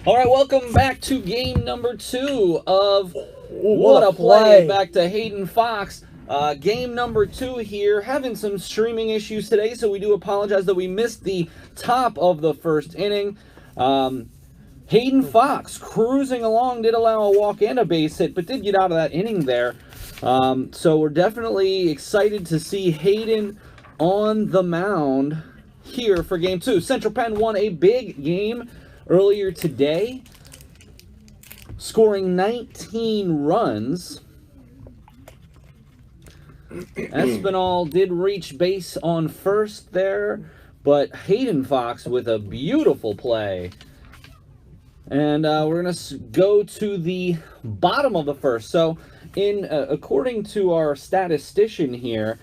All right, welcome back to game number 2 of What a play. Back to Hayden Fox. Game number 2 here. Having some streaming issues today, so we do apologize that we missed the top of the first inning. Hayden Fox cruising along, did allow a walk and a base hit, but did get out of that inning there. So we're definitely excited to see Hayden on the mound here for game 2. Central Penn won a big game earlier today, scoring 19 runs. Espinal did reach base on first there, but Hayden Fox with a beautiful play. And we're going to go to the bottom of the first. So, according to our statistician here,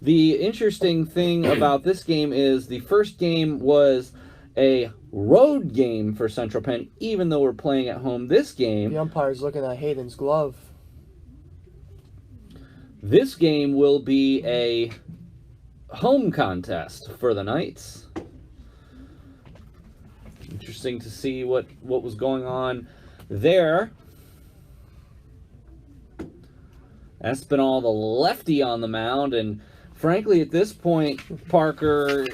the interesting thing about this game is the first game was a road game for Central Penn, even though we're playing at home this game. The umpire's looking at Hayden's glove. This game will be a home contest for the Knights. Interesting to see what was going on there. Espinal, the lefty on the mound, and frankly, at this point, Parker,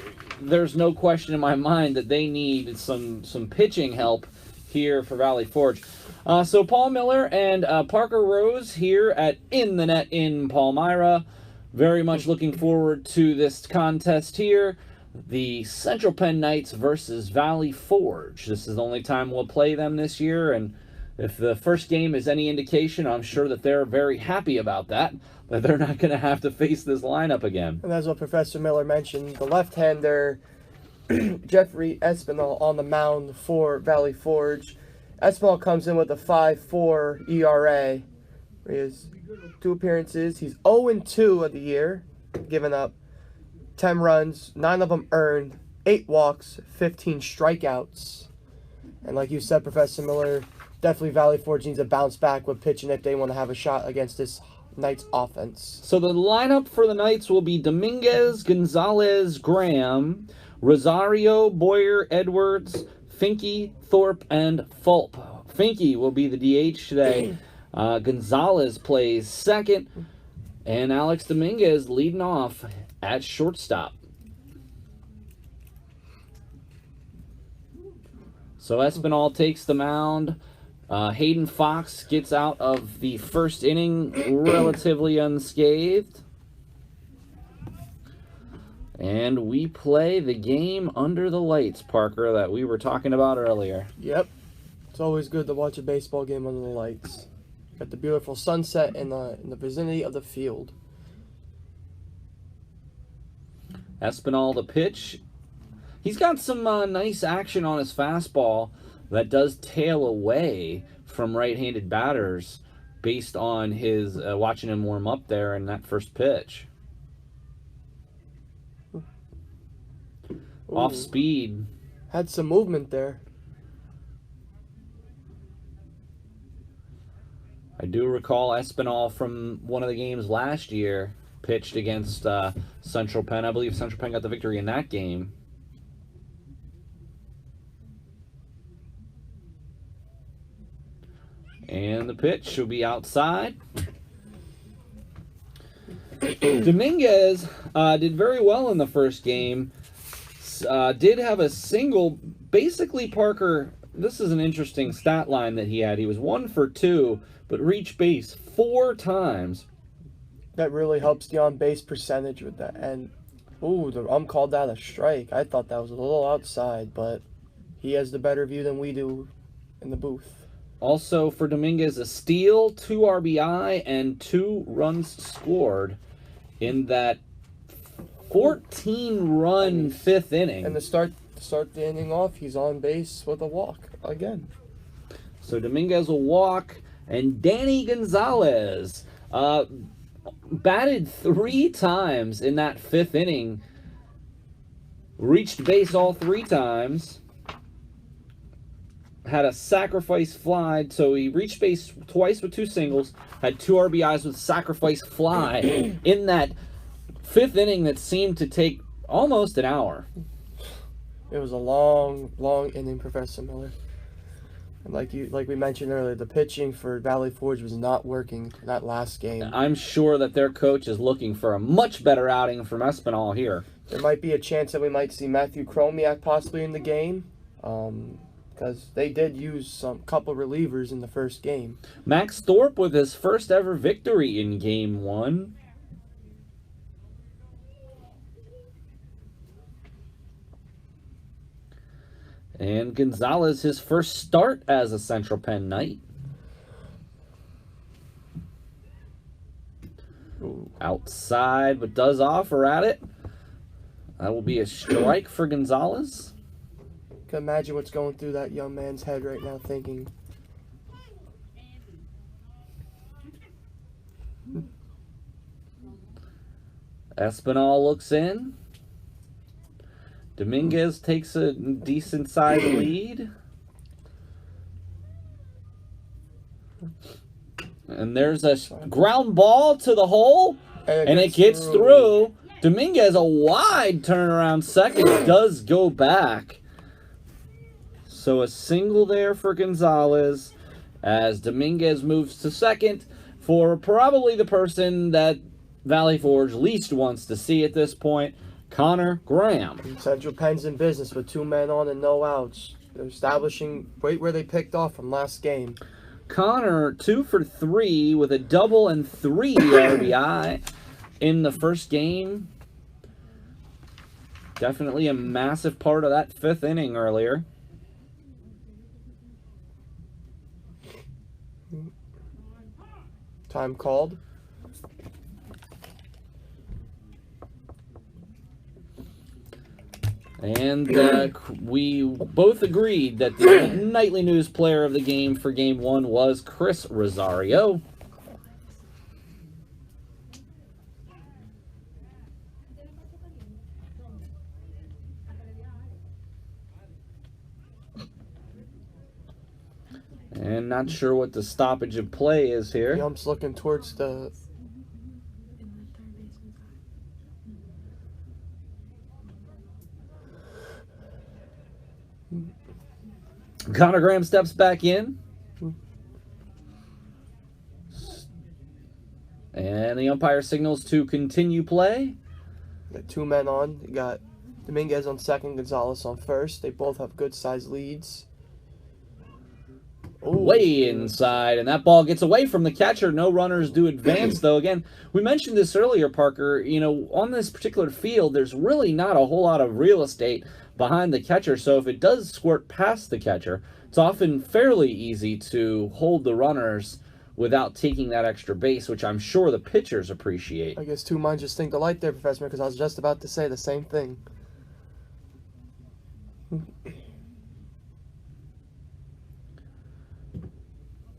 there's no question in my mind that they need some pitching help here for Valley Forge. So Paul Miller and Parker Rose here at In the Net in Palmyra. Very much looking forward to this contest here. The Central Penn Knights versus Valley Forge. This is the only time we'll play them this year, and if the first game is any indication, I'm sure that they're very happy about that they're not going to have to face this lineup again. And that's what Professor Miller mentioned. The left-hander, Jeffrey Espinal, on the mound for Valley Forge. Espinal comes in with a 5.4 ERA. He has 2 appearances. He's 0-2 of the year, giving up 10 runs, 9 of them earned, 8 walks, 15 strikeouts. And like you said, Professor Miller, definitely Valley Forge needs to bounce back with pitching if they want to have a shot against this Knights offense. So the lineup for the Knights will be Dominguez, Gonzalez, Graham, Rosario, Boyer, Edwards, Finke, Thorpe, and Fulp. Finke will be the DH today. Gonzalez plays second, and Alex Dominguez leading off at shortstop. So Espinal takes the mound. Hayden Fox gets out of the first inning relatively unscathed. And we play the game under the lights, Parker, that we were talking about earlier. Yep. It's always good to watch a baseball game under the lights. Got the beautiful sunset in the vicinity of the field. Espinal, the pitch. He's got some nice action on his fastball that does tail away from right-handed batters based on his watching him warm up there in that first pitch. Ooh. Off speed. Had some movement there. I do recall Espinal from one of the games last year pitched against Central Penn. I believe Central Penn got the victory in that game. And the pitch will be outside. Dominguez did very well in the first game. Did have a single. Basically, Parker, this is an interesting stat line that he had. He was 1 for 2, but reached base 4 times. That really helps the on-base percentage with that. And, the called that a strike. I thought that was a little outside, but he has the better view than we do in the booth. Also for Dominguez, a steal, 2 RBI, and 2 runs scored in that 14-run 5th inning. And to start the inning off, he's on base with a walk again. So Dominguez will walk, and Danny Gonzalez batted 3 times in that 5th inning. Reached base all 3 times. Had a sacrifice fly, so he reached base twice with 2 singles, had 2 RBIs with sacrifice fly in that 5th inning that seemed to take almost an hour. It was a long, long inning, Professor Miller. And like we mentioned earlier, the pitching for Valley Forge was not working that last game. I'm sure that their coach is looking for a much better outing from Espinal here. There might be a chance that we might see Matthew Chromiak possibly in the game, because they did use some couple relievers in the first game. Max Thorpe with his first ever victory in Game 1. And Gonzalez, his first start as a Central Penn Knight. Ooh. Outside, but does offer at it. That will be a strike for Gonzalez. Can imagine what's going through that young man's head right now, thinking. Espinal looks in. Dominguez takes a decent sized lead. And there's a ground ball to the hole, and it gets through. Dominguez, a wide turnaround second, does go back. So a single there for Gonzalez as Dominguez moves to second for probably the person that Valley Forge least wants to see at this point, Connor Graham. Central Penn's in business with 2 men on and no outs. They're establishing right where they picked off from last game. Connor 2 for 3 with a double and 3 RBI in the first game. Definitely a massive part of that 5th inning earlier. Time called. And we both agreed that the nightly news player of the game for Game 1 was Chris Rosario. And not sure what the stoppage of play is here. The ump's looking towards the... Connor Graham steps back in. And the umpire signals to continue play. Got 2 men on. You got Dominguez on second, Gonzalez on first. They both have good sized leads. Ooh. Way inside, and that ball gets away from the catcher. No runners do advance, though. Again, we mentioned this earlier, Parker. You know, on this particular field, there's really not a whole lot of real estate behind the catcher, so if it does squirt past the catcher, it's often fairly easy to hold the runners without taking that extra base, which I'm sure the pitchers appreciate. I guess 2 minds just think alike there, Professor, because I was just about to say the same thing.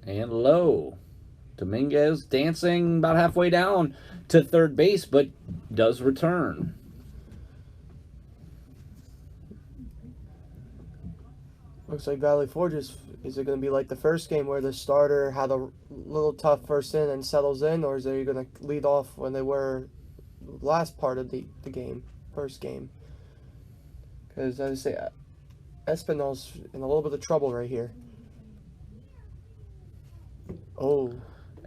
And low. Dominguez dancing about halfway down to third base, but does return. Looks like Valley Forge is it going to be like the first game where the starter had a little tough first inning and settles in, or is they going to lead off when they were the last part of the game, first game? Because, as I say, Espinal's in a little bit of trouble right here. Oh.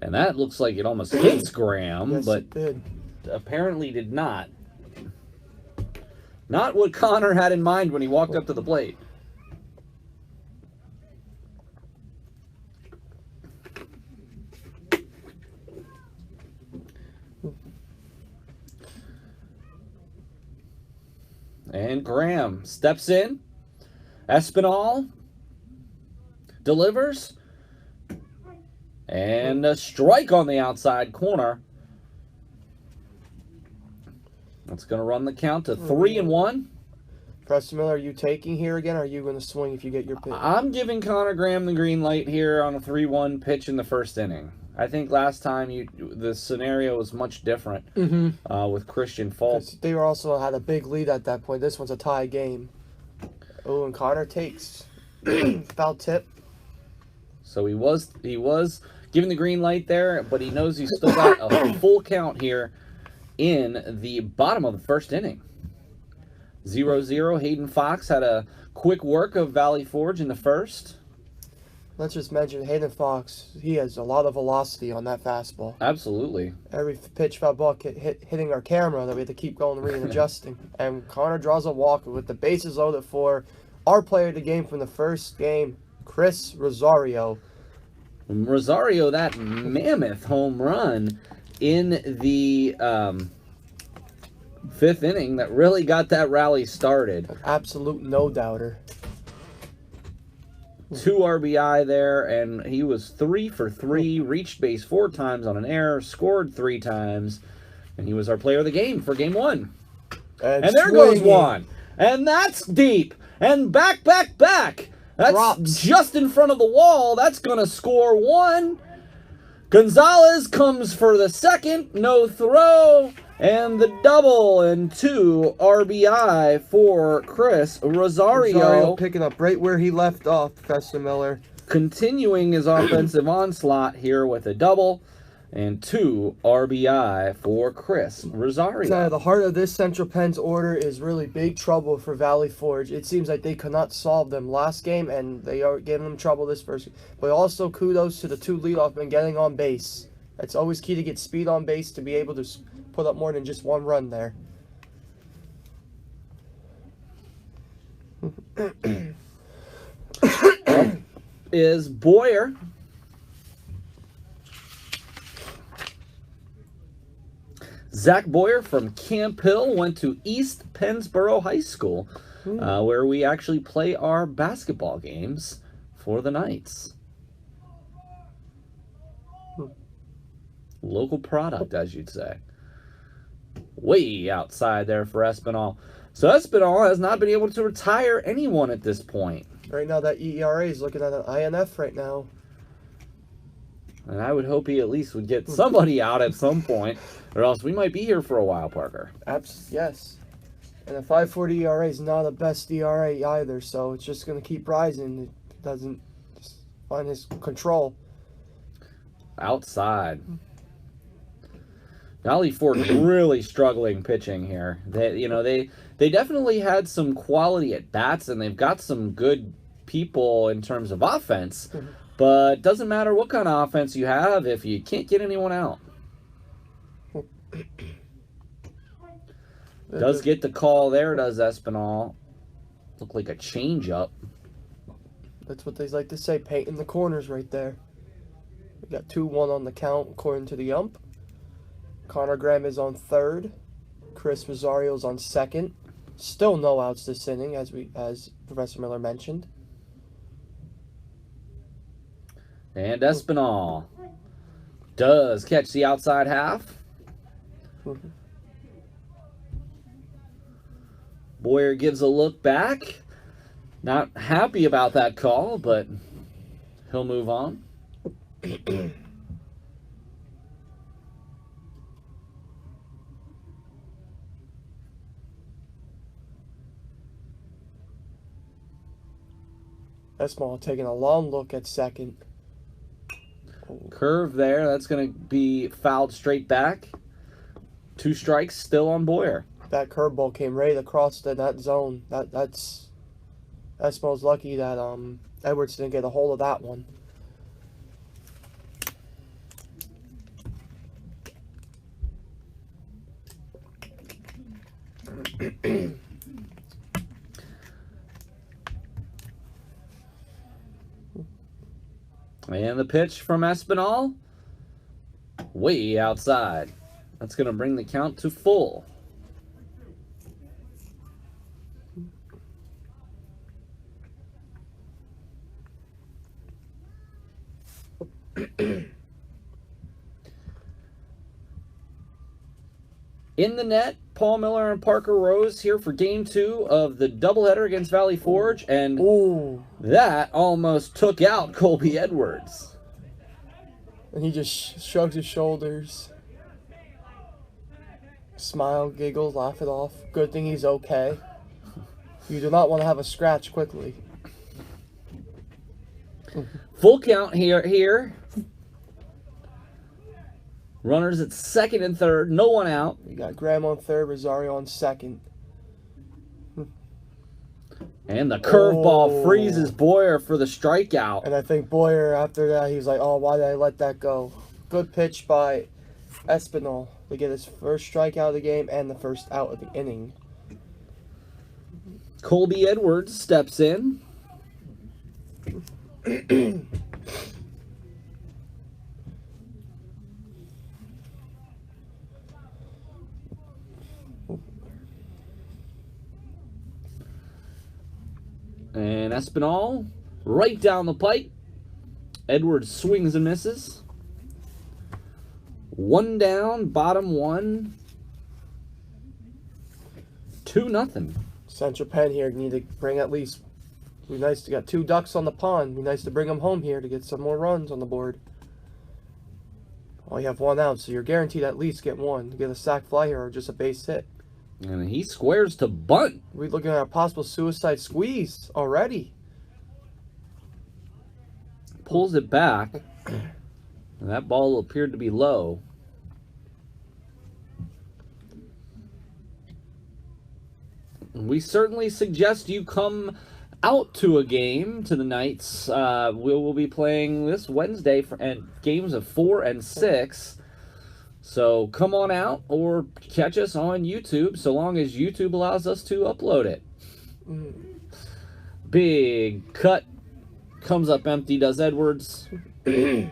And that looks like it almost hits Graham, Yes, but it did. Apparently did not. Not what Connor had in mind when he walked up to the plate. And Graham steps in. Espinal delivers. And a strike on the outside corner. That's going to run the count to 3-1. Professor Miller, are you taking here again, or are you going to swing if you get your pitch? I'm giving Connor Graham the green light here on a 3-1 pitch in the first inning. I think last time the scenario was much different with Christian Falk. They also had a big lead at that point. This one's a tie game. Oh, and Connor takes foul tip. So he was given the green light there, but he knows he's still got a full count here in the bottom of the first inning. 0-0. Hayden Fox had a quick work of Valley Forge in the first. let's just mention Hayden Fox. He has a lot of velocity on that fastball. Absolutely. Every pitch foul ball hitting our camera that we had to keep going readjusting. And Connor draws a walk with the bases loaded for our player of the game from the first game, Chris Rosario. Rosario, that mammoth home run in the 5th inning that really got that rally started. An absolute no-doubter. 2 RBI there, and he was 3 for 3, reached base 4 times on an error, scored 3 times, and he was our player of the game for game 1. And there goes one. And that's deep. And back. That's Drops. just in front of the wall. That's going to score 1. Gonzalez comes for the second. No throw. And the double and 2 RBI for Chris Rosario. Picking up right where he left off, Professor Miller. Continuing his offensive onslaught here with a double and 2 RBI for Chris Rosario. Now, the heart of this Central Penn's order is really big trouble for Valley Forge. It seems like they could not solve them last game, and they are giving them trouble this first game. But also kudos to the 2 leadoff men getting on base. It's always key to get speed on base to be able to put up more than just 1 run there. Is Boyer. Zach Boyer from Camp Hill went to East Pennsboro High School, where we actually play our basketball games for the Knights. Local product, as you'd say. Way outside there for Espinal. So Espinal has not been able to retire anyone at this point. Right now, that ERA is looking at an INF right now. And I would hope he at least would get somebody out at some point, or else we might be here for a while, Parker. Yes. And a 5.40 ERA is not the best ERA either, so it's just going to keep rising. It doesn't find his control. Outside. Valley Forge really struggling pitching here. They definitely had some quality at bats, and they've got some good people in terms of offense. But doesn't matter what kind of offense you have if you can't get anyone out. Does get the call there, does Espinal. Look like a changeup. That's what they like to say, painting the corners right there. We got 2-1 on the count according to the ump. Connor Graham is on third. Chris Rosario's on second. Still no outs this inning, as Professor Miller mentioned. And Espinal does catch the outside half. Boyer gives a look back. Not happy about that call, but he'll move on. Espinal taking a long look at second. Curve there. That's going to be fouled straight back. 2 strikes still on Boyer. That curveball came right across that zone. That's Espinal's lucky that Edwards didn't get a hold of that one. And the pitch from Espinal, way outside. That's going to bring the count to full. In the net, Paul Miller and Parker Rose here for Game 2 of the doubleheader against Valley Forge, and that almost took out Colby Edwards. And he just shrugs his shoulders. Smile, giggle, laugh it off. Good thing he's okay. You do not want to have a scratch quickly. Full count here. Runners at second and third, no one out. You got Graham on third, Rosario on second. And the curveball freezes Boyer for the strikeout. And I think Boyer, after that, he's like, oh, why did I let that go? Good pitch by Espinal to get his first strikeout of the game and the first out of the inning. Colby Edwards steps in. And Espinal right down the pipe. Edwards swings and misses. 1 down, bottom 1. 2-0. Central Penn here need to bring at least. Be nice to get 2 ducks on the pond. Be nice to bring them home here to get some more runs on the board. Well, you have 1 out, so you're guaranteed at least get 1. Get a sac fly here or just a base hit. And he squares to bunt. We're looking at a possible suicide squeeze already. Pulls it back. And that ball appeared to be low. We certainly suggest you come out to a game to the Knights. We will be playing this Wednesday at games of 4 and 6. So come on out or catch us on YouTube, so long as YouTube allows us to upload it. Big cut. Comes up empty, does Edwards. And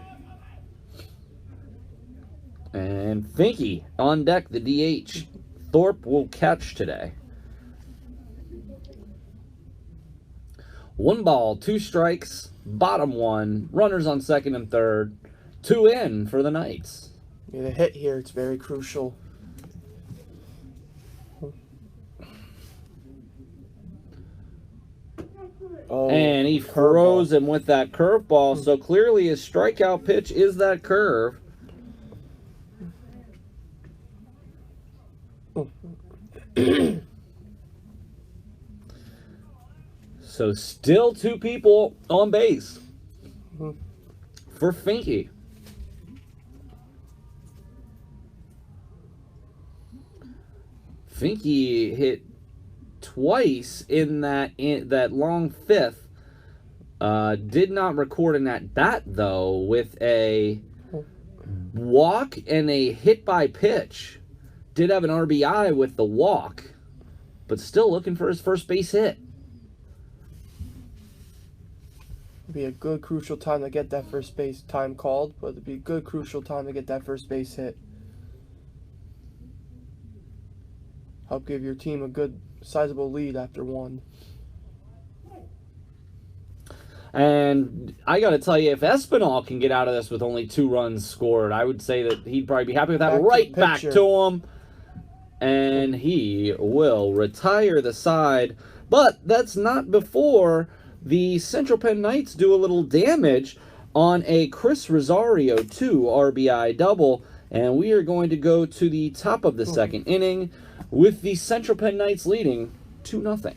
Finke on deck, the DH. Thorpe will catch today. 1 ball, 2 strikes, bottom 1. Runners on second and third. 2 in for the Knights. Get a hit here. It's very crucial. Oh, and he throws him with that curveball. So clearly his strikeout pitch is that curve. So still 2 people on base for Finke. Finke hit twice in that long fifth. Did not record an at-bat, though, with a walk and a hit by pitch. Did have an RBI with the walk, but still looking for his first base hit. It'd be a good, crucial time to get that first base time called, but it'd be a good, crucial time to get that first base hit. Help give your team a good, sizable lead after 1. And I got to tell you, if Espinal can get out of this with only 2 runs scored, I would say that he'd probably be happy with that. Right back to him. And he will retire the side. But that's not before the Central Penn Knights do a little damage on a Chris Rosario 2 RBI double. And we are going to go to the top of the second inning with the Central Penn Knights leading 2-0.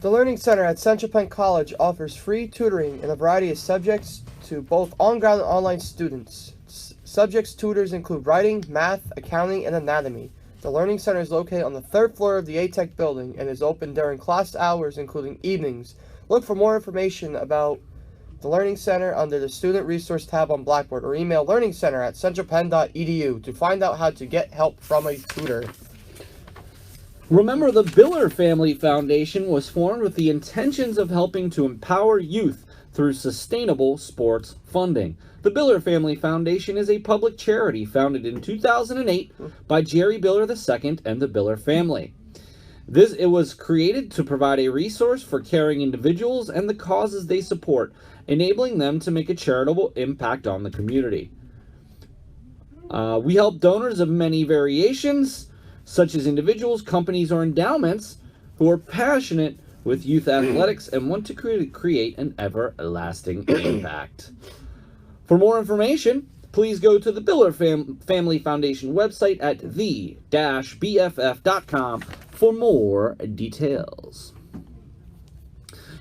The Learning Center at Central Penn College offers free tutoring in a variety of subjects to both on-ground and online students. Subjects tutors include writing, math, accounting, and anatomy. The Learning Center is located on the 3rd floor of the ATEC building and is open during class hours, including evenings. Look for more information about the Learning Center under the Student Resource tab on Blackboard, or email learningcenter@centralpenn.edu to find out how to get help from a tutor. Remember, the Biller Family Foundation was formed with the intentions of helping to empower youth through sustainable sports funding. The Biller Family Foundation is a public charity founded in 2008 by Jerry Biller II and the Biller family. It was created to provide a resource for caring individuals and the causes they support, enabling them to make a charitable impact on the community. We help donors of many variations, such as individuals, companies, or endowments who are passionate with youth athletics and want to create an everlasting impact. For more information, please go to the Biller Family Foundation website at the-bff.com for more details.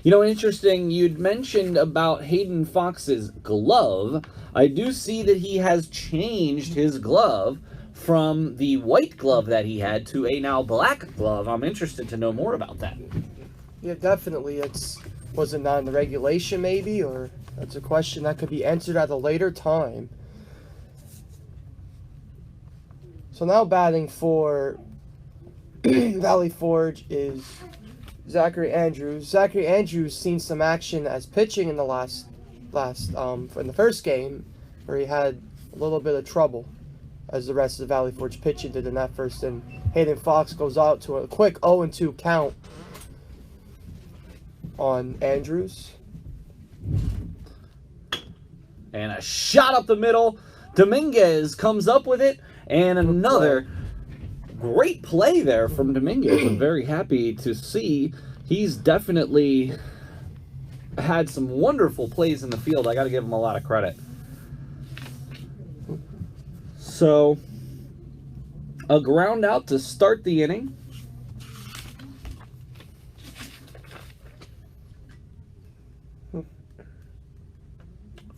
You know, interesting, you'd mentioned about Hayden Fox's glove. I do see that he has changed his glove from the white glove that he had to a now black glove. I'm interested to know more about that. Yeah, definitely. Was it not in the regulation, maybe, or that's a question that could be answered at a later time. So now batting for Valley Forge is Zachary Andrews. Zachary Andrews seen some action as pitching in the in the first game, where he had a little bit of trouble, as the rest of the Valley Forge pitching did in that first inning. Hayden Fox goes out to a quick 0-2 count on Andrews. And a shot up the middle. Dominguez comes up with it, and another great play there from Dominguez. I'm very happy to see. He's definitely had some wonderful plays in the field. I got to give him a lot of credit. So, a ground out to start the inning.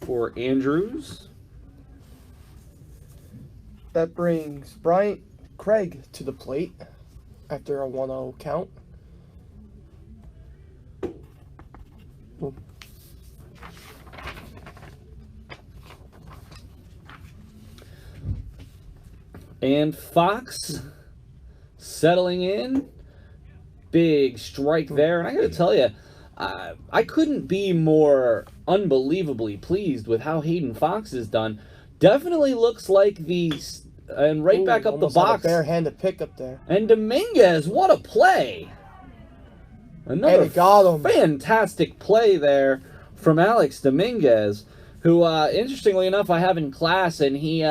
For Andrews. That brings Bryant Craig to the plate after a 1-0 count. And Fox settling in. Big strike there. And I got to tell you, I couldn't be more unbelievably pleased with how Hayden Fox is done. Definitely looks like and right back up the box. Had a bare-handed pickup there. And Dominguez, what a play! Another and he got him. Fantastic play there from Alex Dominguez, who, interestingly enough, I have in class, and he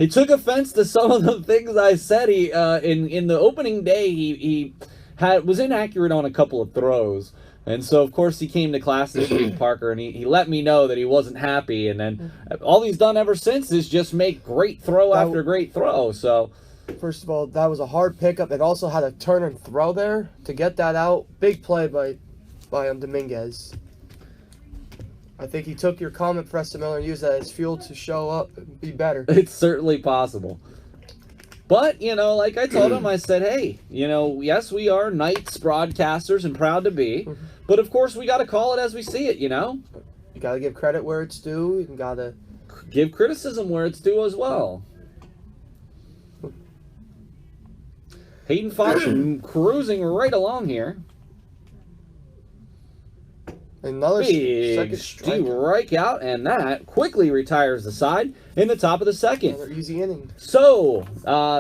took offense to some of the things I said. He in the opening day, he was inaccurate on a couple of throws. And so, of course, he came to class this week, Parker, and he let me know that he wasn't happy. And then all he's done ever since is just make great throw after great throw. So, first of all, that was a hard pickup. It also had a turn and throw there to get that out. Big play by Dominguez. I think he took your comment, Preston Miller, and used that as fuel to show up and be better. It's certainly possible. But, like I told him, I said, hey, yes, we are Knights broadcasters and proud to be. But, of course, we got to call it as we see it, You got to give credit where it's due. You got to give criticism where it's due as well. Hayden Fox cruising right along here. Another big second strikeout, and that quickly retires the side in the top of the second. Another easy inning. So,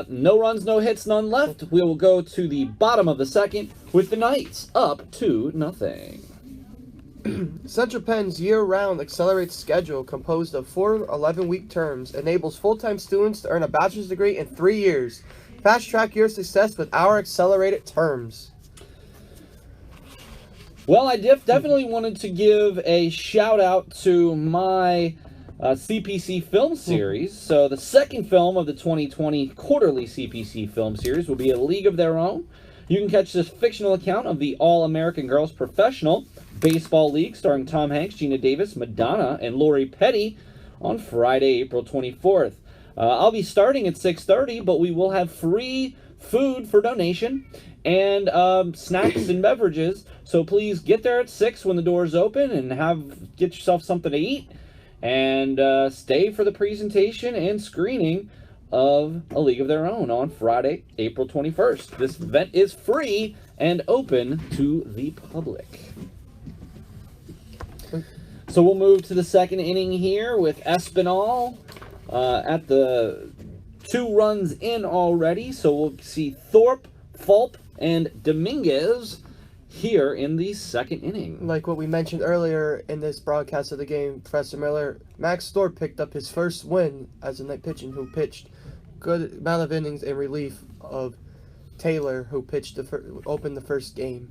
no runs, no hits, none left. We will go to the bottom of the second with the Knights up 2-0. Central Penn's year-round accelerated schedule, composed of 4 11-week terms, enables full-time students to earn a bachelor's degree in 3 years. Fast-track your success with our accelerated terms. Well, I definitely wanted to give a shout-out to my CPC film series. So the second film of the 2020 quarterly CPC film series will be A League of Their Own. You can catch this fictional account of the All-American Girls Professional Baseball League starring Tom Hanks, Gina Davis, Madonna, and Lori Petty on Friday, April 24th. I'll be starting at 6:30, but we will have free food for donation and snacks and beverages. So please get there at 6 when the doors open and get yourself something to eat and stay for the presentation and screening of A League of Their Own on Friday, April 21st. This event is free and open to the public. So we'll move to the second inning here with Espinal at the 2 runs in already. So we'll see Thorpe, Fulp, and Dominguez here in the second inning. Like what we mentioned earlier in this broadcast of the game, Professor Miller, Max Thorpe picked up his first win as a night pitching, who pitched good amount of innings in relief of Taylor, who pitched opened the first game.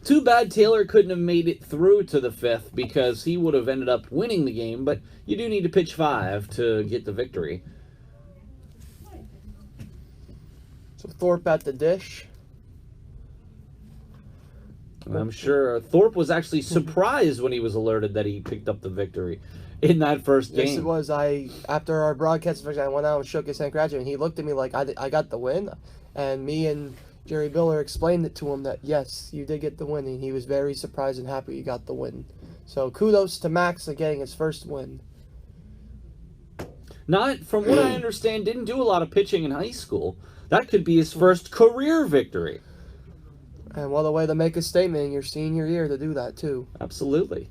Too bad Taylor couldn't have made it through to the 5th, because he would have ended up winning the game, but you do need to pitch 5 to get the victory. So Thorpe at the dish. I'm sure Thorpe was actually surprised when he was alerted that he picked up the victory in that first game. Yes, it was. After our broadcast, I went out and shook his hand, graduated, and he looked at me like I got the win, and me and Jerry Biller explained it to him that yes, you did get the win, and he was very surprised and happy you got the win. So kudos to Max for getting his first win. Not, from what I understand, didn't do a lot of pitching in high school. That could be his first career victory. And what a way to make a statement in your senior year to do that, too. Absolutely.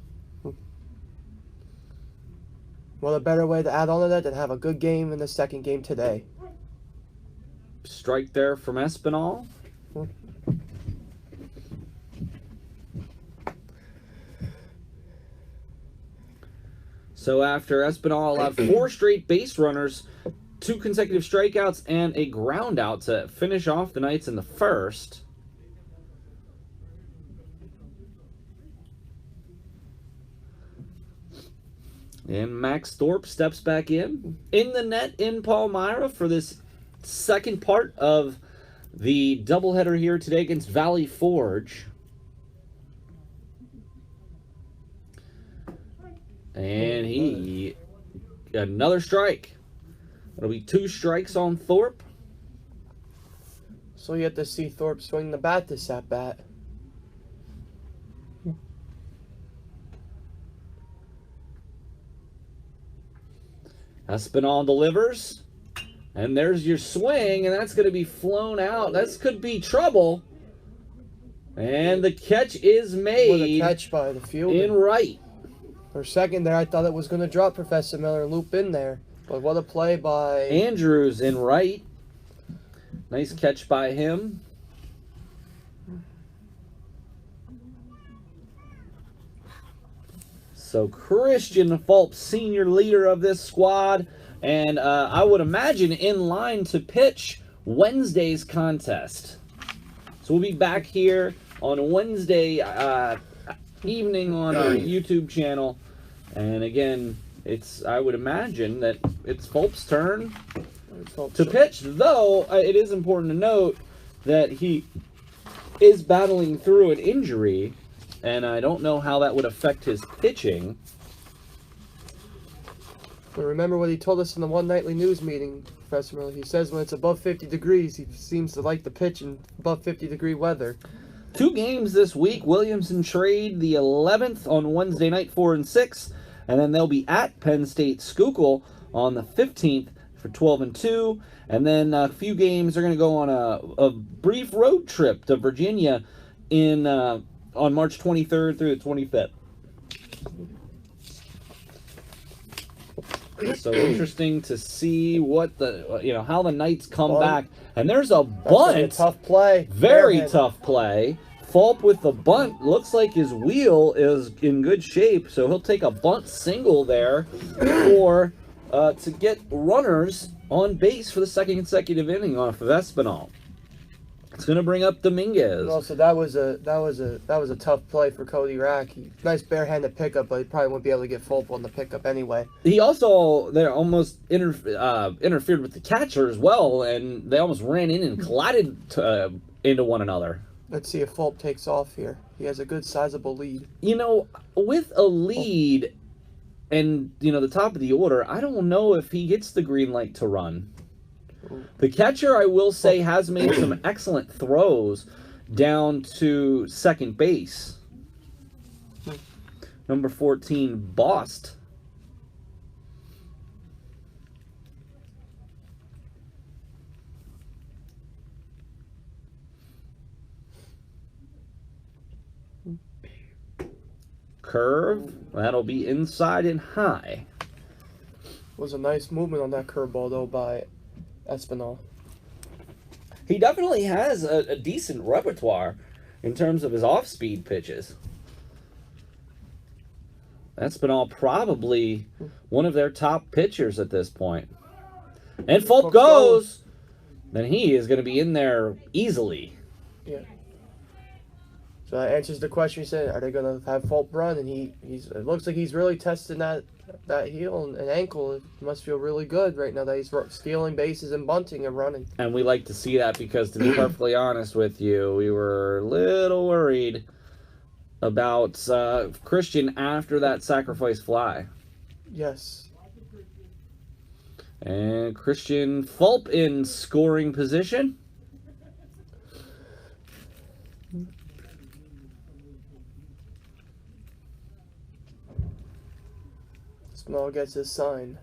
What a better way to add on to that than have a good game in the second game today. Strike there from Espinal. So after Espinal allowed 4 straight base runners, 2 consecutive strikeouts, and a ground out to finish off the Knights in the first. And Max Thorpe steps back in the net in Palmyra for this second part of the doubleheader here today against Valley Forge. And he got another strike. It'll be 2 strikes on Thorpe. So you have to see Thorpe swing the bat this at bat. Espinal delivers, and there's your swing, and that's going to be flown out. That could be trouble. And the catch is made. What a catch by the fielder. In right. For a second there, I thought it was going to drop Professor Miller and loop in there. But what a play by Andrews in right. Nice catch by him. So Christian Fulp, senior leader of this squad, and I would imagine in line to pitch Wednesday's contest. So we'll be back here on Wednesday evening on our YouTube channel, and again, I would imagine that it's Fulp's turn to pitch, though it is important to note that he is battling through an injury. And I don't know how that would affect his pitching. But remember what he told us in the one nightly news meeting, Professor Miller. He says when it's above 50 degrees, he seems to like to pitch in above 50-degree weather. 2 games this week. Williamson trade the 11th on Wednesday night, 4 and 6. And then they'll be at Penn State Schuylkill on the 15th for 12 and 2. And then a few games are going to go on a brief road trip to Virginia on March 23rd through the 25th. So interesting to see what how the Knights come back. And there's a bunt. That's a tough play. Very tough play. Fulp with the bunt. Looks like his wheel is in good shape, so he'll take a bunt single there to get runners on base for the second consecutive inning off of Espinal. It's going to bring up Dominguez. Also, that was a tough play for Cody Rack. Nice barehanded pickup, but he probably wouldn't be able to get Fulp on the pickup anyway. He also almost interfered with the catcher as well, and they almost ran in and collided into one another. Let's see if Fulp takes off here. He has a good sizable lead. With a lead and the top of the order, I don't know if he gets the green light to run. The catcher, I will say, has made some excellent throws down to second base. Number 14, Bost. Curve. That'll be inside and high. Was a nice movement on that curveball, though, by Espinal. He definitely has a decent repertoire in terms of his off-speed pitches. Espinal probably one of their top pitchers at this point. And Fulp goes. Then he is going to be in there easily. Yeah. So that answers the question you said, are they going to have Fulp run? And it looks like he's really testing that heel and ankle. It must feel really good right now that he's stealing bases and bunting and running. And we like to see that because, to be perfectly honest with you, we were a little worried about Christian after that sacrifice fly. Yes. And Christian Fulp in scoring position. Small gets his sign.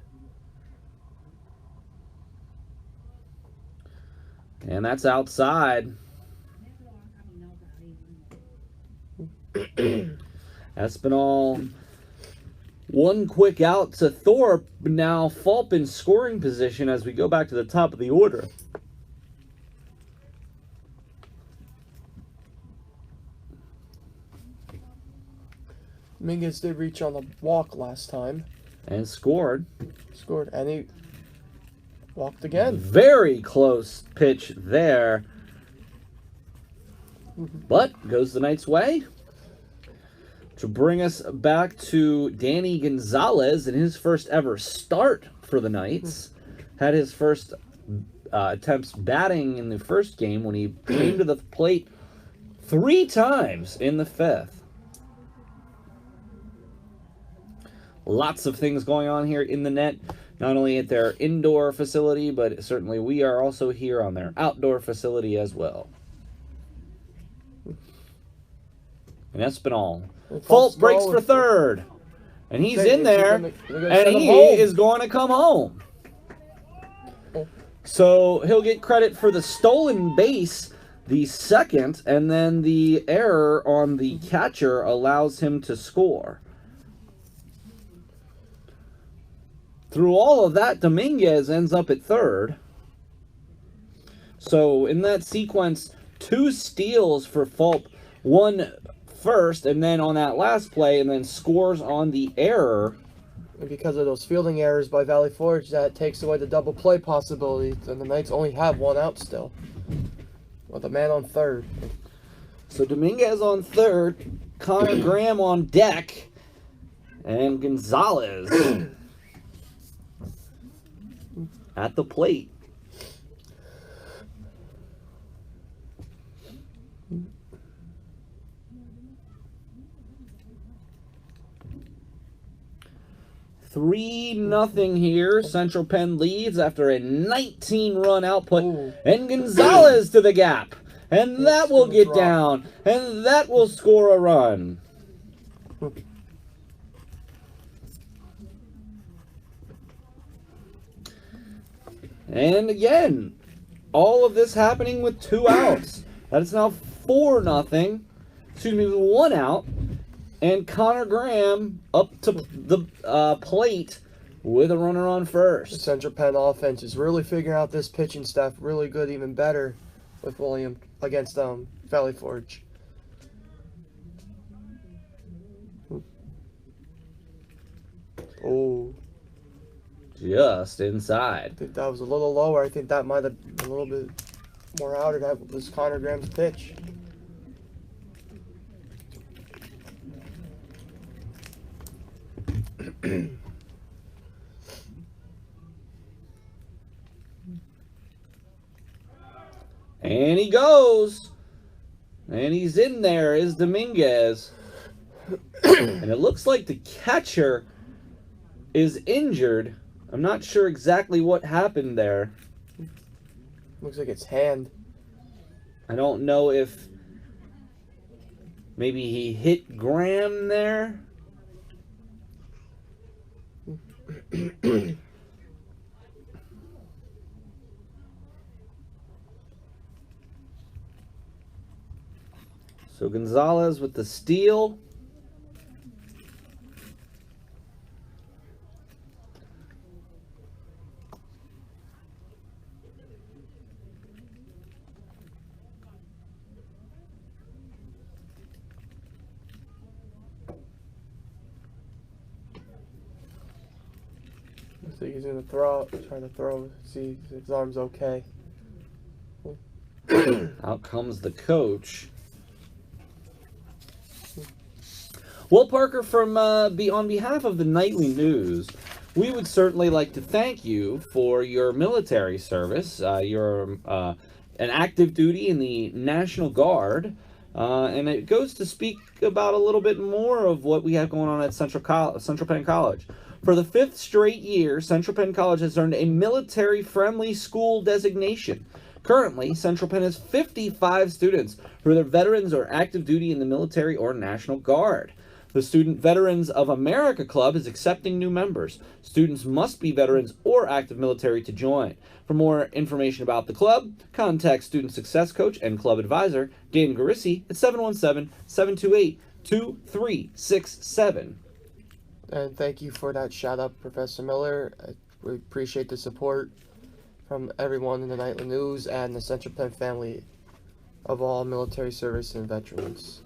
And that's outside. Espinal, one quick out to Thorpe. Now Fulp in scoring position as we go back to the top of the order. Mingus did reach on the walk last time. And scored. Scored, and he walked again. Very close pitch there. But goes the Knights' way. To bring us back to Danny Gonzalez in his first ever start for the Knights. Had his first attempts batting in the first game when he came to the plate 3 times in the 5th. Lots of things going on here in the net, not only at their indoor facility, but certainly we are also here on their outdoor facility as well. And Espinal. Fulp breaks for third. And he's in there, and he is going to come home. So he'll get credit for the stolen base, the second, and then the error on the catcher allows him to score. Through all of that, Dominguez ends up at third. So in that sequence, 2 steals for Fulp, 1 first, and then on that last play, and then scores on the error. And because of those fielding errors by Valley Forge, that takes away the double play possibility, and the Knights only have 1 out still, with a man on third. So Dominguez on third, Connor Graham on deck, and Gonzalez at the plate. Three nothing here. Central Penn leads after a 19-run output. Ooh. And Gonzalez to the gap. And that will get down. And that will score a run. And again, all of this happening with 2 outs. That is now 4-0. Excuse me, with 1 out. And Connor Graham up to the plate with a runner on first. The Central Penn offense is really figuring out this pitching staff really good, even better with William against Valley Forge. Oh. Just inside. I think that was a little lower. I think that might have been a little bit more outer. That was Connor Graham's pitch. And he goes. And he's in there, is Dominguez. And it looks like the catcher is injured. I'm not sure exactly what happened there. Looks like it's hand. I don't know if maybe he hit Graham there. So Gonzalez with the steal. Looks like he's gonna throw, trying to throw, see if his arm's okay. Out comes the coach. Well, Parker, from on behalf of the Nightly News, we would certainly like to thank you for your military service. You're an active duty in the National Guard. And it goes to speak about a little bit more of what we have going on at Central Penn College. For the 5th straight year, Central Penn College has earned a military-friendly school designation. Currently, Central Penn has 55 students who are veterans or active duty in the military or National Guard. The Student Veterans of America Club is accepting new members. Students must be veterans or active military to join. For more information about the club, contact Student Success Coach and Club Advisor Dan Garissi at 717-728-2367. And thank you for that shout out, Professor Miller. We appreciate the support from everyone in the Nightly News and the Central Penn family of all military service and veterans.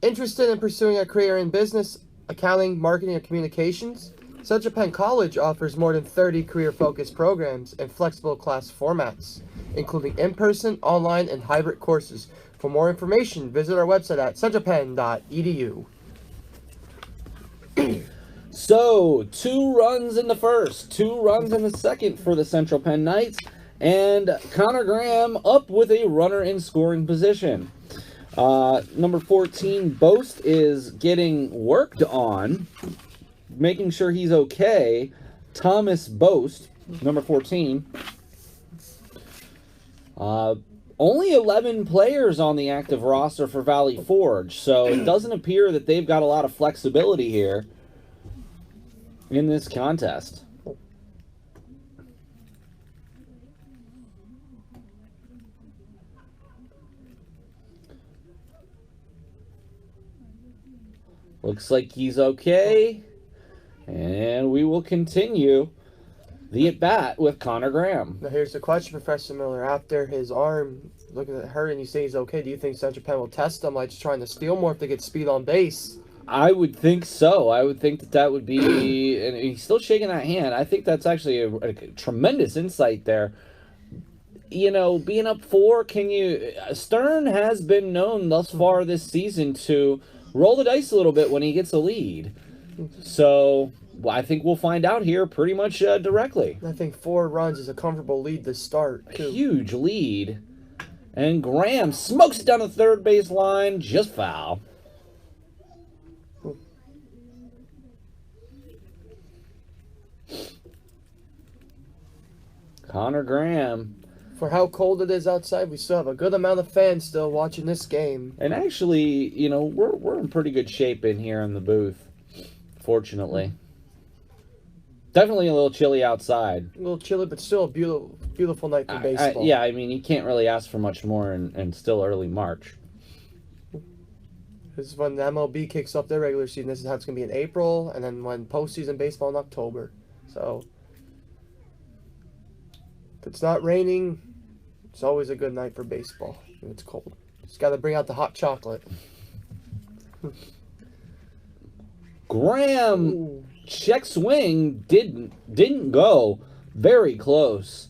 Interested in pursuing a career in business, accounting, marketing, or communications? Central Penn College offers more than 30 career-focused programs in flexible class formats, including in-person, online, and hybrid courses. For more information, visit our website at centralpenn.edu. So, 2 runs in the first, 2 runs in the second for the Central Penn Knights, and Connor Graham up with a runner in scoring position. Number 14, Boast, is getting worked on, making sure he's okay. Thomas Boast, number 14. Only 11 players on the active roster for Valley Forge, so it doesn't appear that they've got a lot of flexibility here in this contest. Looks like he's okay, and we will continue the at-bat with Connor Graham. Now here's the question, Professor Miller. After his arm looking at her and you say he's okay, do you think Central Penn will test him like just trying to steal more if they get speed on base? I would think so. I would think that would be, and he's still shaking that hand. I think that's actually a tremendous insight there. You know, being up 4, Stern has been known thus far this season to roll the dice a little bit when he gets a lead. So I think we'll find out here pretty much directly. I think 4 runs is a comfortable lead to start, too. A huge lead. And Graham smokes it down the third base line, just foul. Connor Graham. For how cold it is outside, we still have a good amount of fans still watching this game. And actually, you know, we're in pretty good shape in here in the booth, fortunately. Definitely a little chilly outside. A little chilly, but still a beautiful night for baseball. Yeah, I mean, you can't really ask for much more in still early March. This is when the MLB kicks off their regular season. This is how it's going to be in April, and then when postseason baseball in October. So if it's not raining, it's always a good night for baseball when it's cold. Just got to bring out the hot chocolate. Graham, Ooh. check swing, didn't go. Very close.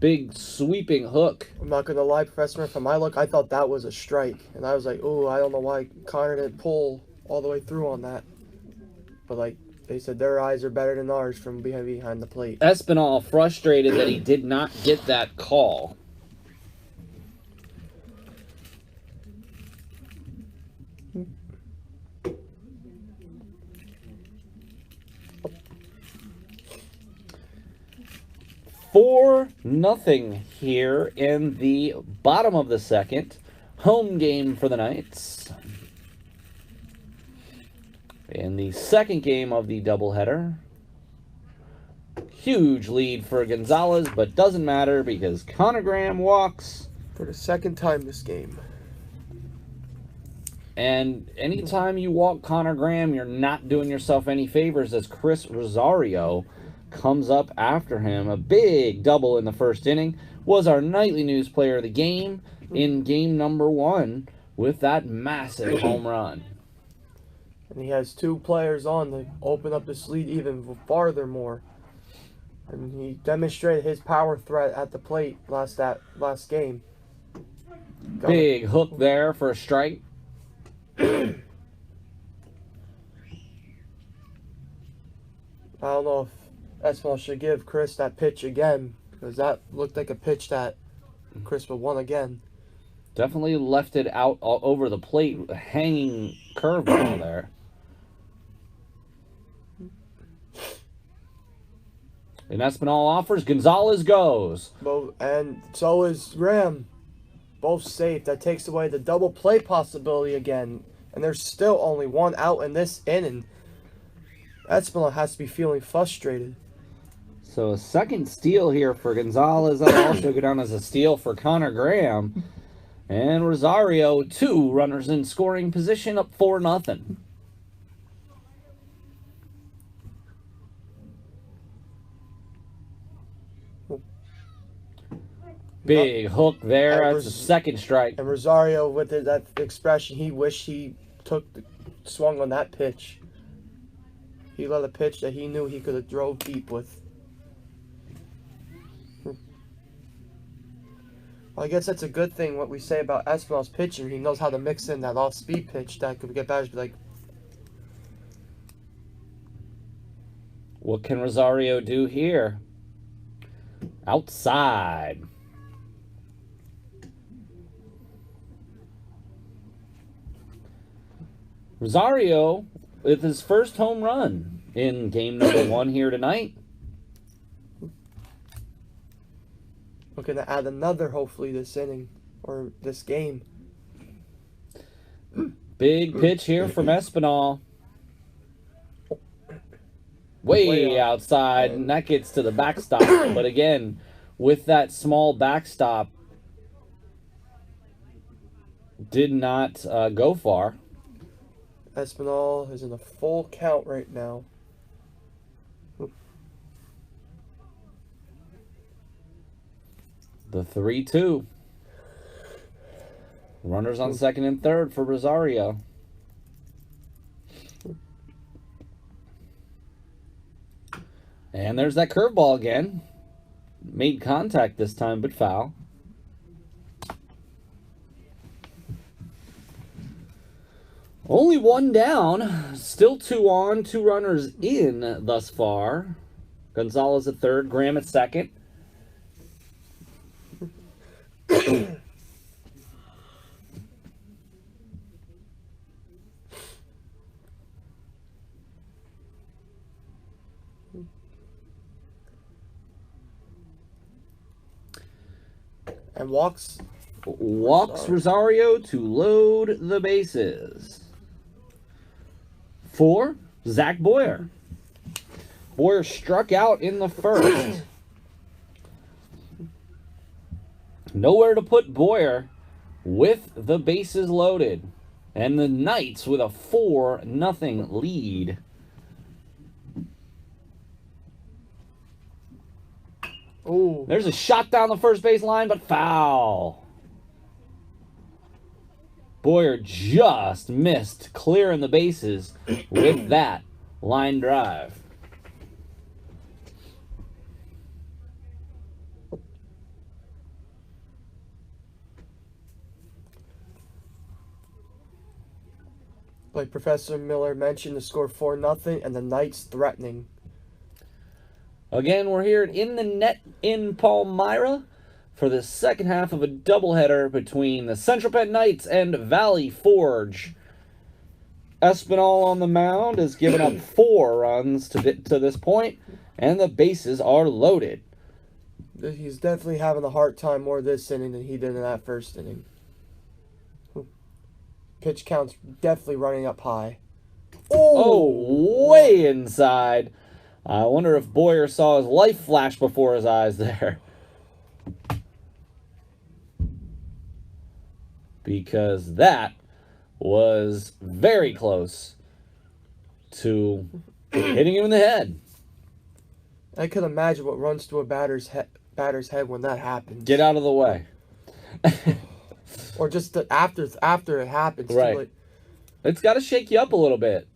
Big sweeping hook. I'm not going to lie, Professor, from my look, I thought that was a strike. And I was like, oh, I don't know why Connor didn't pull all the way through on that. But, like, they said their eyes are better than ours from behind the plate. Espinal frustrated that he did not get that call. Four nothing here in the bottom of the second. Home game for the Knights. In the second game of the doubleheader. Huge lead for Gonzalez, but doesn't matter because Connor Graham walks. For the second time this game. And anytime you walk Connor Graham, you're not doing yourself any favors as Chris Rosario comes up after him. A big double in the first inning. Was our Nightly News player of the game in game number 1 with that massive home run. And he has 2 players on to open up this lead even farther more. And he demonstrated his power threat at the plate last game. Big hook there for a strike. I don't know if Espinal should give Chris that pitch again, because that looked like a pitch that Chris would want again. Definitely left it out all over the plate, hanging curveball there. And Espinal offers, Gonzalez goes. And so is Graham. Both safe. That takes away the double play possibility again. And there's still only one out in this inning. Espinal has to be feeling frustrated. So a second steal here for Gonzalez. That'll also go down as a steal for Connor Graham. And Rosario, 2 runners in scoring position, up 4-0. Big hook there. That's the second strike. And Rosario, with that expression, he wished he swung on that pitch. He let a pitch that he knew he could have drove deep with. Well, I guess that's a good thing, what we say about Espinal's pitching. He knows how to mix in that off-speed pitch that could get batters be like. What can Rosario do here? Outside. Rosario with his first home run in game number 1 here tonight. Looking to add another, hopefully, this inning or this game. Big pitch here from Espinal. Way outside, and that gets to the backstop. But again, with that small backstop, did not go far. Espinal is in a full count right now. The 3-2. Runners on second and third for Rosario. And there's that curveball again. Made contact this time, but foul. Only 1 down. Still 2 on. 2 runners in thus far. Gonzalez at third. Graham at second. And walks Rosario to load the bases. For Zach Boyer. Boyer struck out in the first. Nowhere to put Boyer with the bases loaded. And the Knights with a 4-0 lead. Ooh. There's a shot down the first base line, but foul. Boyer just missed clearing the bases with that line drive. Like Professor Miller mentioned, the score 4-0, and the Knights threatening. Again, we're here in the net in Palmyra for the second half of a doubleheader between the Central Penn Knights and Valley Forge. Espinal on the mound has given up 4 runs to this point, and the bases are loaded. He's definitely having a hard time more this inning than he did in that first inning. Pitch count's definitely running up high. Oh, way inside. I wonder if Boyer saw his life flash before his eyes there. Because that was very close to hitting him in the head. I can imagine what runs through a batter's head when that happens. Get out of the way. Or just after it happens. Right. Like, it's got to shake you up a little bit.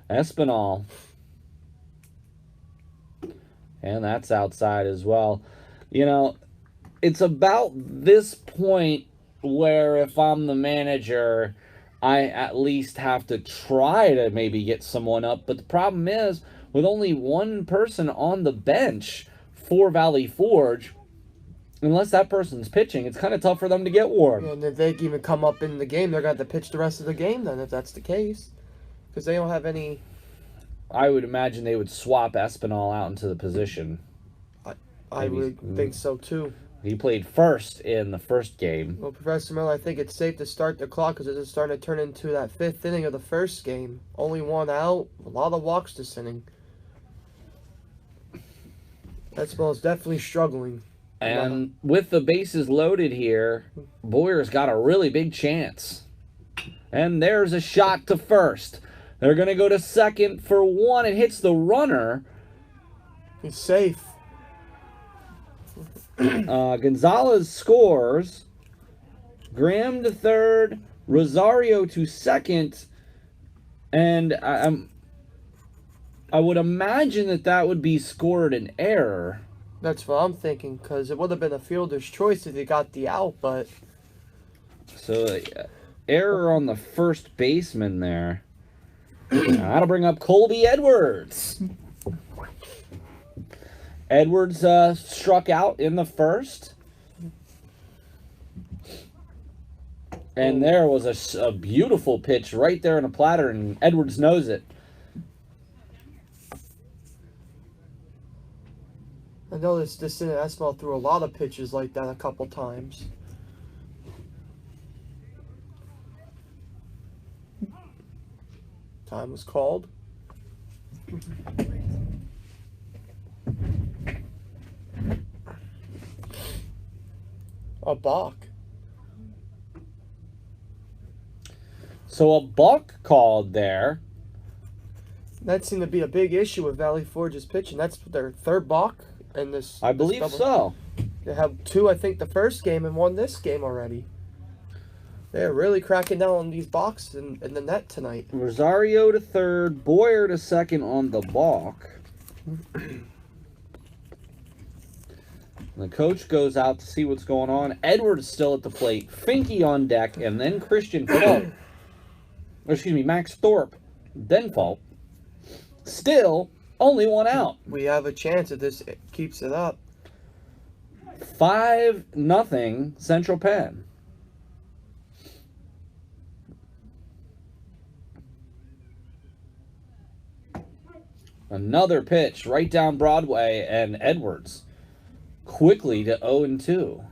Espinal. And that's outside as well. You know, it's about this point where if I'm the manager, I at least have to try to maybe get someone up. But the problem is, with only one person on the bench for Valley Forge, unless that person's pitching, it's kind of tough for them to get warm. And if they can even come up in the game, they're going to have to pitch the rest of the game then, if that's the case. Because they don't have any... I would imagine they would swap Espinal out into the position. I would think so, too. He played first in the first game. Well, Professor Miller, I think it's safe to start the clock because it's starting to turn into that 5th inning of the first game. Only 1 out. A lot of walks this inning. Espinal is definitely struggling. And with the bases loaded here, Boyer's got a really big chance. And there's a shot to first. They're going to go to second for 1. It hits the runner. He's safe. Gonzalez scores. Graham to third. Rosario to second. And I would imagine that would be scored an error. That's what I'm thinking, because it would have been a fielder's choice if he got the out, but... So, error on the first baseman there. That'll bring up Colby Edwards. Edwards struck out in the first. And there was a beautiful pitch right there in a platter, and Edwards knows it. I noticed this inning, Espinal threw a lot of pitches like that a couple times. Time was called. A balk. So a balk called there. That seemed to be a big issue with Valley Forge's pitching. That's their 3rd balk in this. I believe so. They have 2, I think, the first game and 1 this game already. They're really cracking down on these balks in the net tonight. Rosario to third, Boyer to second on the balk. The coach goes out to see what's going on. Edwards still at the plate. Finke on deck, and then Christian Falk. Excuse me, Max Thorpe. Then Falk. Still, only 1 out. We have a chance if this keeps it up. 5-0 Central Penn. Another pitch right down Broadway, and Edwards quickly to 0-2.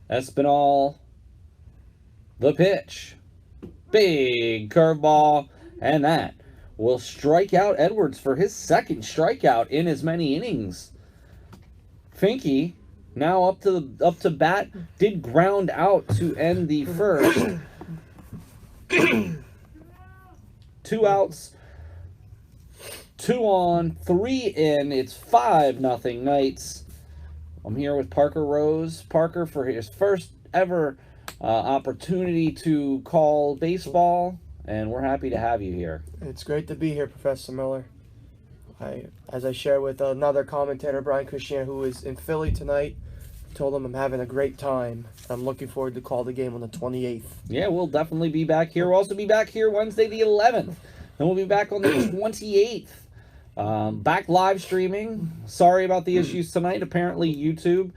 Espinal, the pitch. Big curveball, and that will strike out Edwards for his 2nd strikeout in as many innings. Finke now up to bat, did ground out to end the first. 2 outs, 2 on, 3 in. It's 5-0 Knights. I'm here with Parker Rose. Parker, for his first ever opportunity to call baseball, and we're happy to have you here. It's great to be here, Professor Miller. As I shared with another commentator, Brian Christian, who is in Philly tonight, told him I'm having a great time. I'm looking forward to call the game on the 28th. Yeah, we'll definitely be back here. We'll also be back here Wednesday the 11th. Then we'll be back on the 28th. Back live streaming. Sorry about the issues tonight. Apparently YouTube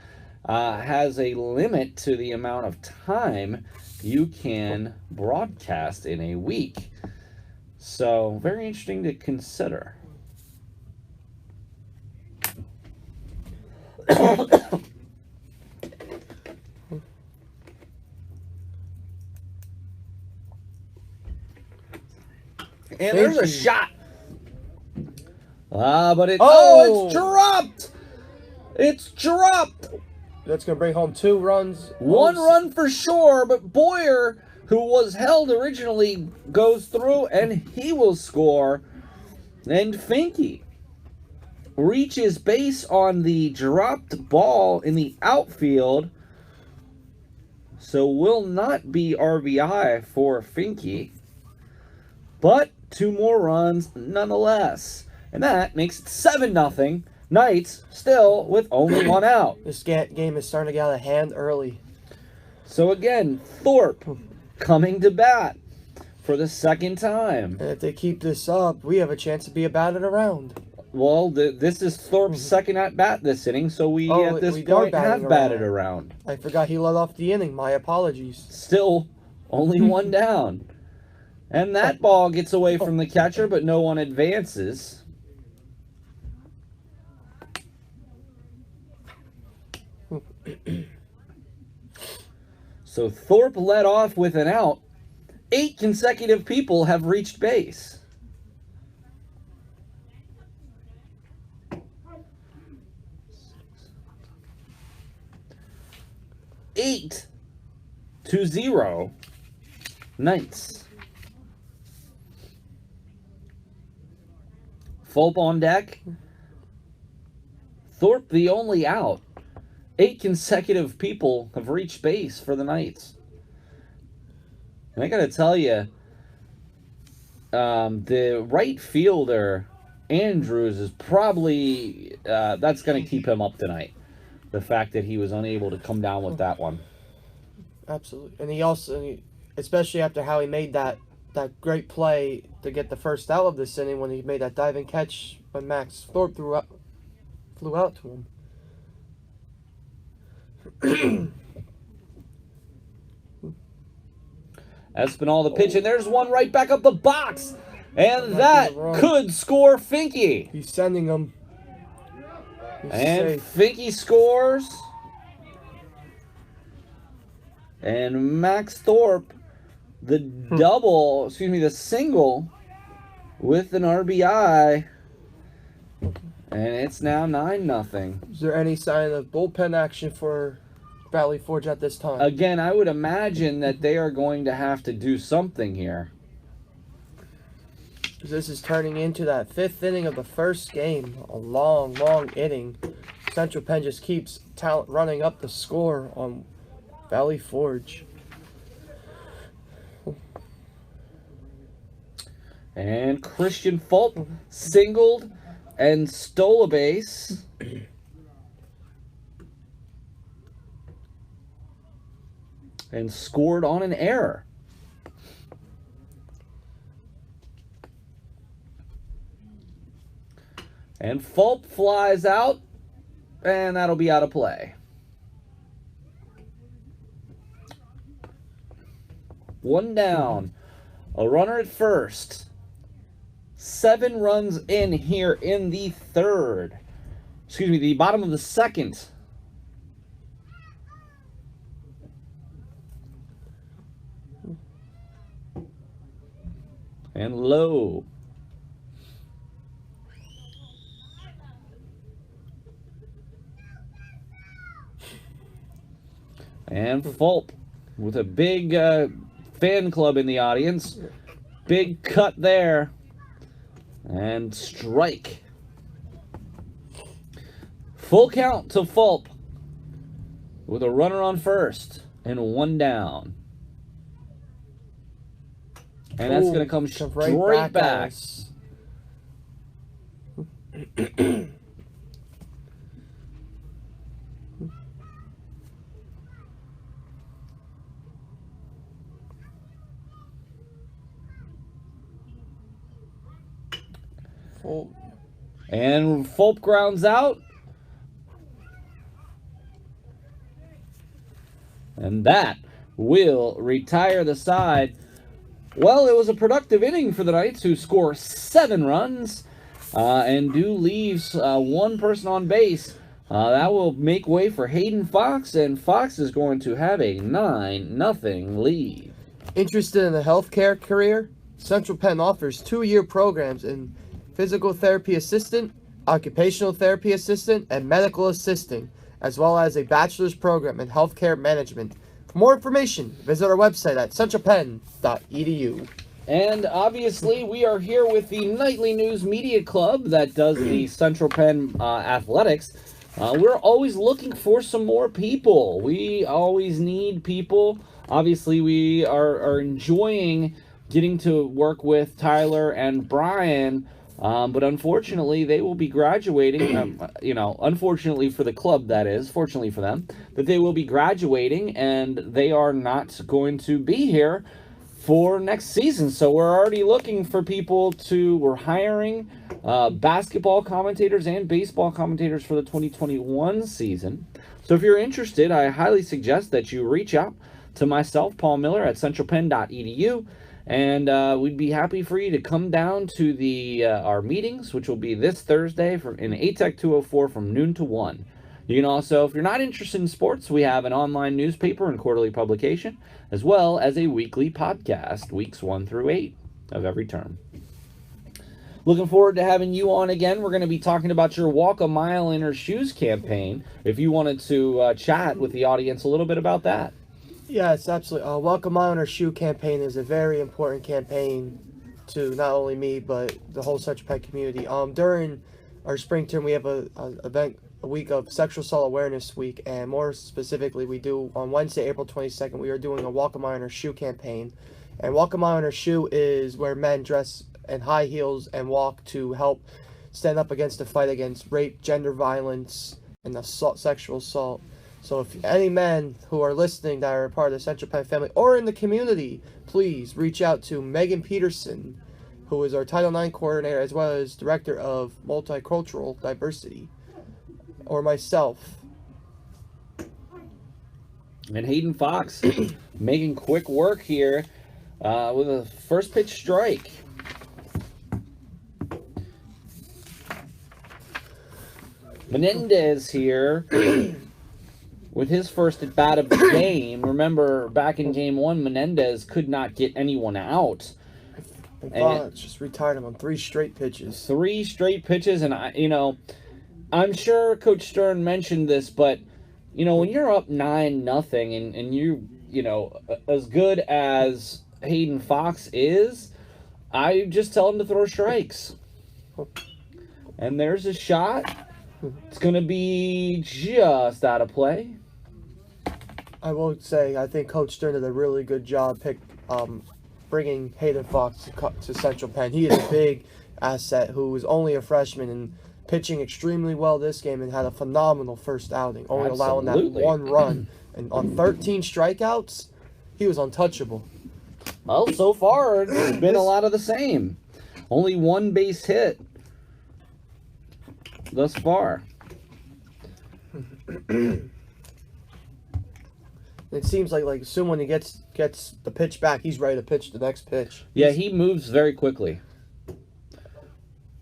has a limit to the amount of time you can broadcast in a week. So, very interesting to consider. And there's a shot. But it's dropped. It's dropped. That's going to bring home 2 runs. 1 run for sure, but Boyer, who was held originally, goes through and he will score. And Finke reaches base on the dropped ball in the outfield. So will not be RBI for Finke. But 2 more runs nonetheless. And that makes it 7-0. Knights still with only 1 out. This game is starting to get out of hand early. So again, Thorpe, coming to bat for the second time. And if they keep this up, we have a chance to be batted around. Well, this is Thorpe's second at bat this inning, so we at this we are point batting have batted around. I forgot he led off the inning. My apologies. Still only one down. And that ball gets away from the catcher, but no one advances. So Thorpe led off with an out. 8 consecutive people have reached base. Eight to 0 Knights. Fulp on deck. Thorpe the only out. 8 consecutive people have reached base for the Knights. And I gotta tell you, the right fielder, Andrews, is probably, that's gonna keep him up tonight. The fact that he was unable to come down with that one. Absolutely. And he also, especially after how he made that great play to get the first out of this inning when he made that diving catch when Max Thorpe flew out to him. Espinal the pitch, and there's one right back up the box. And that could score Finke. He's sending him. And Finke scores. And Max Thorpe, the the single with an RBI. And it's now 9-0. Is there any sign of bullpen action for Valley Forge at this time? Again, I would imagine that they are going to have to do something here. This is turning into that 5th inning of the first game. A long, long inning. Central Penn just keeps running up the score on Valley Forge. And Christian Fulp singled and stole a base. And scored on an error. And Fulp flies out, and that'll be out of play. One down. A runner at first. 7 runs in here in the third. Excuse me, the bottom of the second. And low. And Fulp with a big fan club in the audience. Big cut there. And strike. Full count to Fulp with a runner on first and 1 down. And that's going to come straight back. And Fulp grounds out. And that will retire the side. Well, it was a productive inning for the Knights, who score 7 runs and do leaves 1 person on base. That will make way for Hayden Fox, and Fox is going to have a 9-0 lead. Interested in a healthcare career? Central Penn offers 2-year programs in physical therapy assistant, occupational therapy assistant, and medical assisting, as well as a bachelor's program in healthcare management. For more information, visit our website at centralpenn.edu. And obviously, we are here with the Nightly News Media Club that does the Central Penn athletics. We're always looking for some more people. We always need people. Obviously, we are enjoying getting to work with Tyler and Brian But unfortunately, they will be graduating. Unfortunately for the club, that is. Fortunately for them, that they will be graduating, and they are not going to be here for next season. So we're already looking for people we're hiring basketball commentators and baseball commentators for the 2021 season. So if you're interested, I highly suggest that you reach out to myself, Paul Miller, at centralpenn.edu. And we'd be happy for you to come down to our meetings, which will be this Thursday in ATEC 204 from noon to 1. You can also, if you're not interested in sports, we have an online newspaper and quarterly publication, as well as a weekly podcast, weeks 1 through 8 of every term. Looking forward to having you on again. We're going to be talking about your Walk a Mile in Her Shoes campaign. If you wanted to chat with the audience a little bit about that. Yes, absolutely. Walk a Mile in Her Shoe campaign is a very important campaign to not only me, but the whole Central Penn community. During our spring term, we have a week of Sexual Assault Awareness Week, and more specifically, we do on Wednesday, April 22nd, we are doing a Walk a Mile in Her Shoe campaign. And Walk a Mile in Her Shoe is where men dress in high heels and walk to help stand up against the fight against rape, gender violence, and sexual assault. So if any men who are listening that are a part of the Central Penn family or in the community, please reach out to Megan Peterson, who is our Title IX coordinator as well as Director of Multicultural Diversity, or myself. And Hayden Fox making quick work here with a first pitch strike. Menendez here with his first at bat of the game. Remember, back in game 1, Menendez could not get anyone out. And just retired him on 3 straight pitches. 3 straight pitches, and I'm sure Coach Stern mentioned this, but when you're up 9-0 and you as good as Hayden Fox is, I just tell him to throw strikes. And there's a shot. It's going to be just out of play. I will say, I think Coach Stern did a really good job bringing Hayden Fox to Central Penn. He is a big asset who was only a freshman and pitching extremely well this game and had a phenomenal first outing, only allowing that 1 run. And on 13 strikeouts, he was untouchable. Well, so far, it's been a lot of the same. Only 1 base hit thus far. It seems like soon when he gets the pitch back, he's ready to pitch the next pitch. Yeah, he moves very quickly.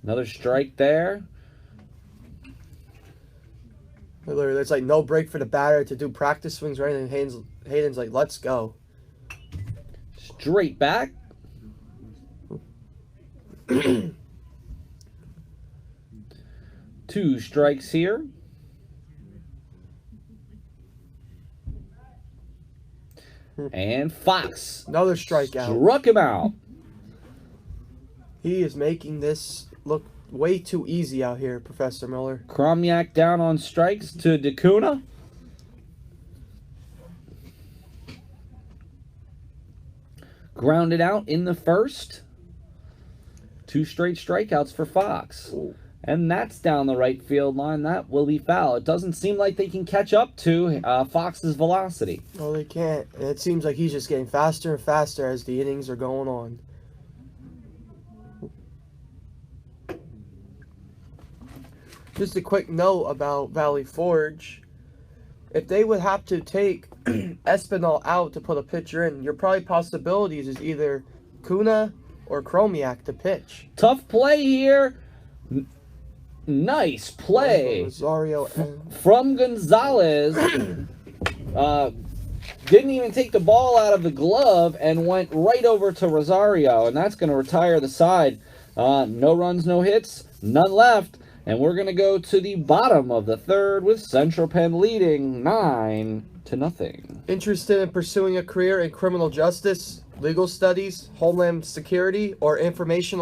Another strike there. Literally, there's like no break for the batter to do practice swings or anything. Hayden's like, let's go. Straight back. 2 strikes here. And Fox. Another strikeout. Struck him out. He is making this look way too easy out here, Professor Miller. Kromyak down on strikes to DeCuna. Grounded out in the first. 2 straight strikeouts for Fox. Ooh. And that's down the right field line. That will be foul. It doesn't seem like they can catch up to Fox's velocity. No, they can't. And it seems like he's just getting faster and faster as the innings are going on. Just a quick note about Valley Forge. If they would have to take Espinal out to put a pitcher in, your probably possibilities is either Kuna or Chromiak to pitch. Tough play here. Nice play Rosario from Gonzalez. Didn't even take the ball out of the glove and went right over to Rosario, and that's going to retire the side. No runs, no hits, none left, and we're going to go to the bottom of the 3rd with Central Penn leading 9-0. Interested in pursuing a career in criminal justice, legal studies, homeland security, or information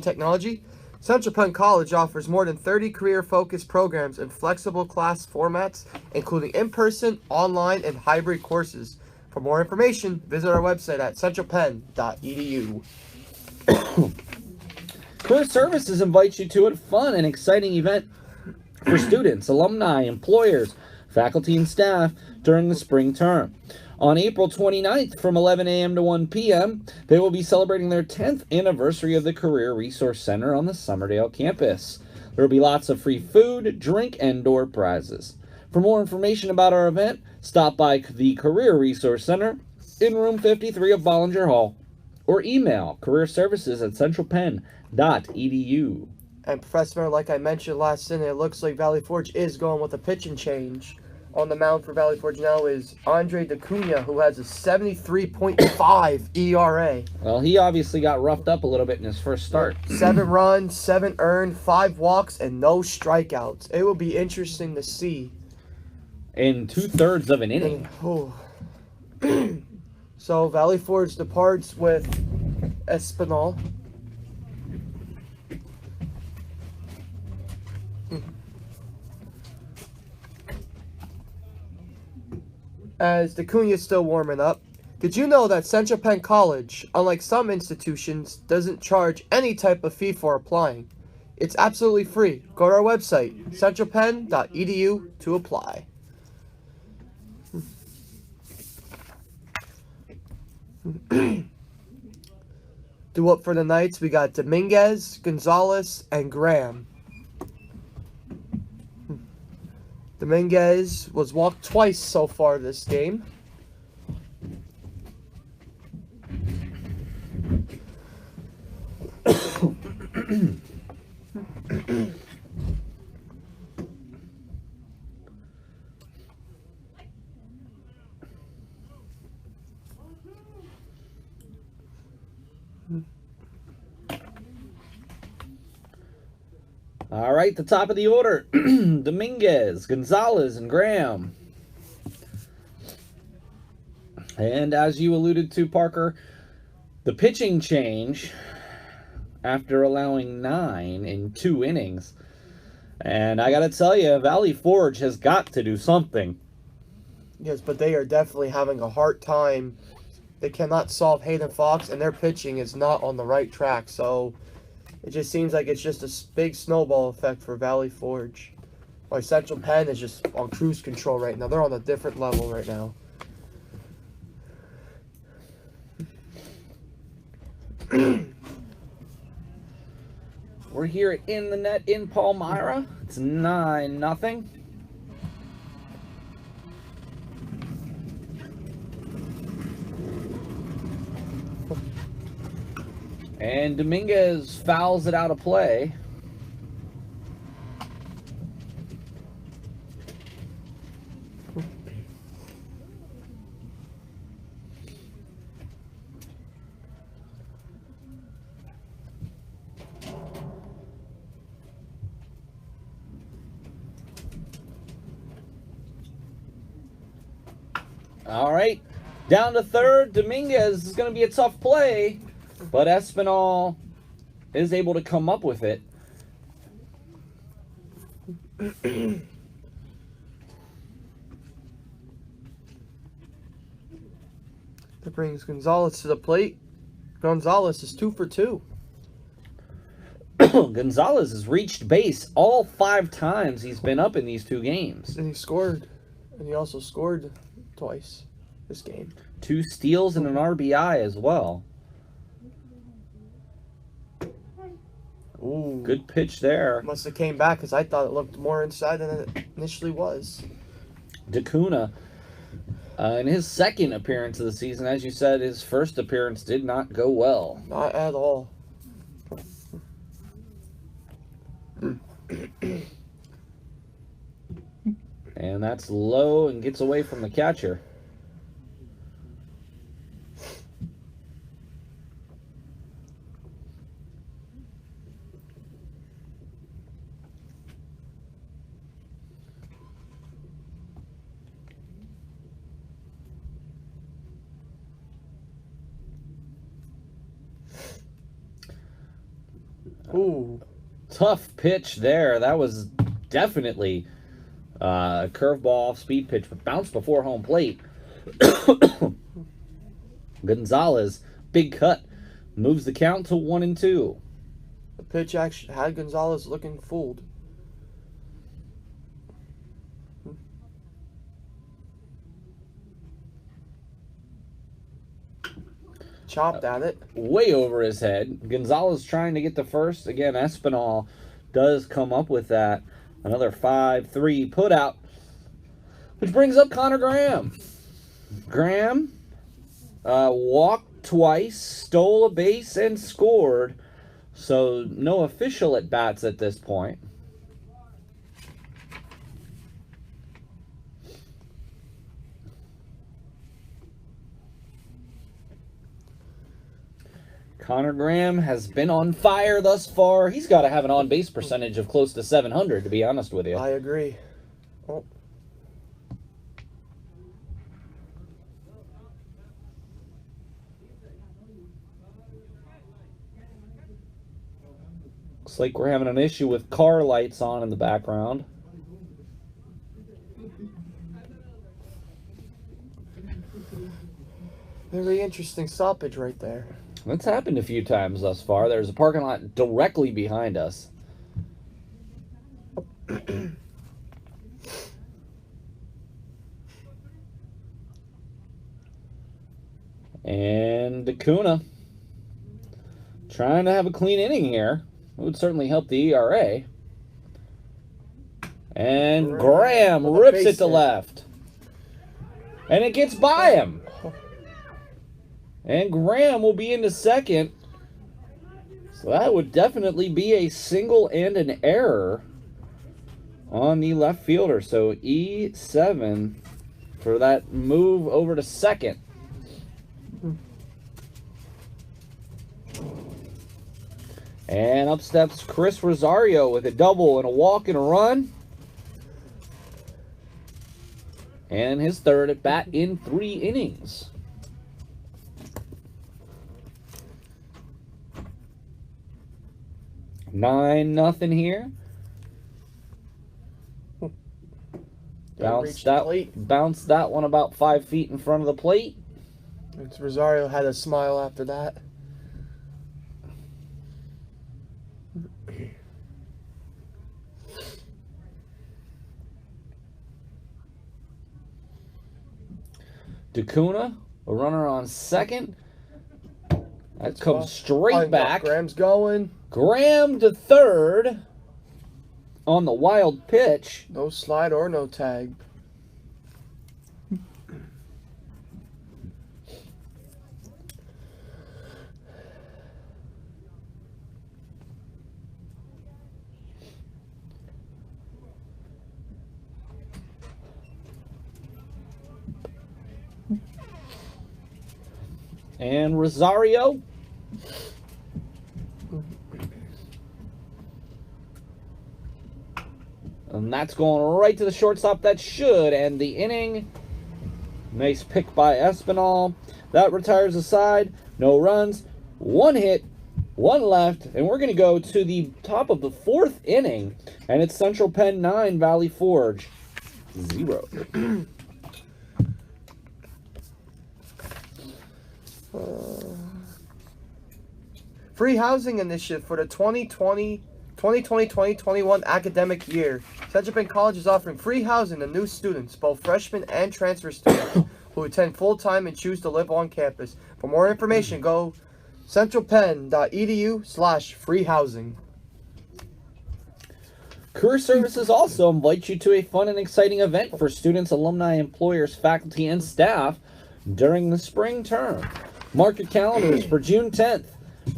technology? Central Penn College offers more than 30 career-focused programs in flexible class formats, including in-person, online, and hybrid courses. For more information, visit our website at centralpenn.edu. Career Services invites you to a fun and exciting event for students, alumni, employers, faculty, and staff during the spring term. On April 29th from 11 a.m. to 1 p.m., they will be celebrating their 10th anniversary of the Career Resource Center on the Summerdale campus. There will be lots of free food, drink, and door prizes. For more information about our event, stop by the Career Resource Center in room 53 of Bollinger Hall or email careerservices@centralpenn.edu. And Professor Miller, like I mentioned last inning, it looks like Valley Forge is going with a pitching change. On the mound for Valley Forge now is Andre DeCunha, who has a 73.5 ERA. Well, he obviously got roughed up a little bit in his first start. 7 runs, 7 earned, 5 walks, and no strikeouts. It will be interesting to see. In 2/3 of an inning. So Valley Forge departs with Espinal. As DeCunha is still warming up. Did you know that Central Penn College, unlike some institutions, doesn't charge any type of fee for applying? It's absolutely free. Go to our website, centralpenn.edu, to apply. Do up for the Knights, we got Dominguez, Gonzalez, and Graham. Dominguez was walked twice so far this game. All right, the top of the order, Dominguez, Gonzalez, and Graham. And as you alluded to, Parker, the pitching change after allowing 9 in 2 innings. And I got to tell you, Valley Forge has got to do something. Yes, but they are definitely having a hard time. They cannot solve Hayden Fox, and their pitching is not on the right track. So it just seems like it's just a big snowball effect for Valley Forge. While Central Penn is just on cruise control right now. They're on a different level right now. We're here in the net in Palmyra. It's 9-0. And Dominguez fouls it out of play. All right, down to third. Dominguez is going to be a tough play, but Espinal is able to come up with it. That brings Gonzalez to the plate. Gonzalez is 2 for 2. Gonzalez has reached base all 5 times he's been up in these 2 games. And he scored. And he also scored twice this game. 2 steals and an RBI as well. Ooh. Good pitch there. Must have came back because I thought it looked more inside than it initially was. DeCunha, in his second appearance of the season, as you said, his first appearance did not go well. Not at all. And that's low and gets away from the catcher. Ooh. Tough pitch there. That was definitely a curveball off-speed pitch, but bounced before home plate. Gonzalez, big cut, moves the count to 1-2. pitch actually had Gonzalez looking fooled. Chopped at it. Way over his head. Gonzalez trying to get the first. Again, Espinal does come up with that. Another 5-3 put out, which brings up Connor Graham. Graham walked twice, stole a base, and scored. So no official at bats at this point. Connor Graham has been on fire thus far. He's got to have an on-base percentage of close to 700, to be honest with you. I agree. Oh. Looks like we're having an issue with car lights on in the background. Very interesting stoppage right there. That's happened a few times thus far. There's a parking lot directly behind us. And Acuna trying to have a clean inning here. It would certainly help the ERA. And Graham rips it to left. And it gets by him. And Graham will be into second. So that would definitely be a single and an error on the left fielder. So E7 for that move over to second. And up steps Chris Rosario with a double and a walk and a run. And his third at bat in 3 innings. 9-0 here. Bounced that one about 5 feet in front of the plate. It's Rosario had a smile after that. Acuna, a runner on second. That comes straight back. Graham's going. Graham to third on the wild pitch. No slide or no tag. And Rosario. And that's going right to the shortstop. That should end the inning. Nice pick by Espinal. That retires the side. No runs. 1 hit. 1 left. And we're going to go to the top of the 4th inning. And it's Central Penn 9, Valley Forge 0. Free housing initiative for the 2020-2021 academic year. Central Penn College is offering free housing to new students, both freshmen and transfer students, who attend full-time and choose to live on campus. For more information, go centralpenn.edu/free housing. Career Services also invites you to a fun and exciting event for students, alumni, employers, faculty, and staff during the spring term. Mark your calendars for June 10th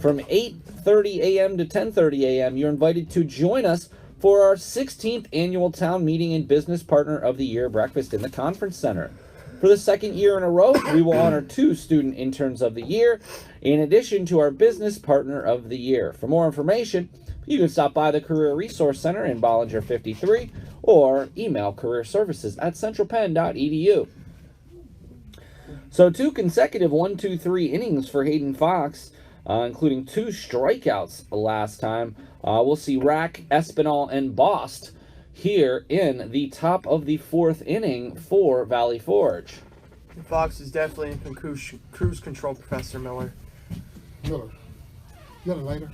from 8:30 a.m. to 10:30 a.m. You're invited to join us for our 16th annual town meeting and business partner of the year breakfast in the conference center. For the 2nd year in a row, we will honor 2 student interns of the year in addition to our business partner of the year. For more information, you can stop by the Career Resource Center in Bollinger 53 or email careerservices@centralpenn.edu. So 2 consecutive 1-2-3 innings for Hayden Fox, including 2 strikeouts last time. We'll see Rack, Espinal, and Bost here in the top of the 4th inning for Valley Forge. Fox is definitely in cruise control, Professor Miller. Miller, you got a lighter?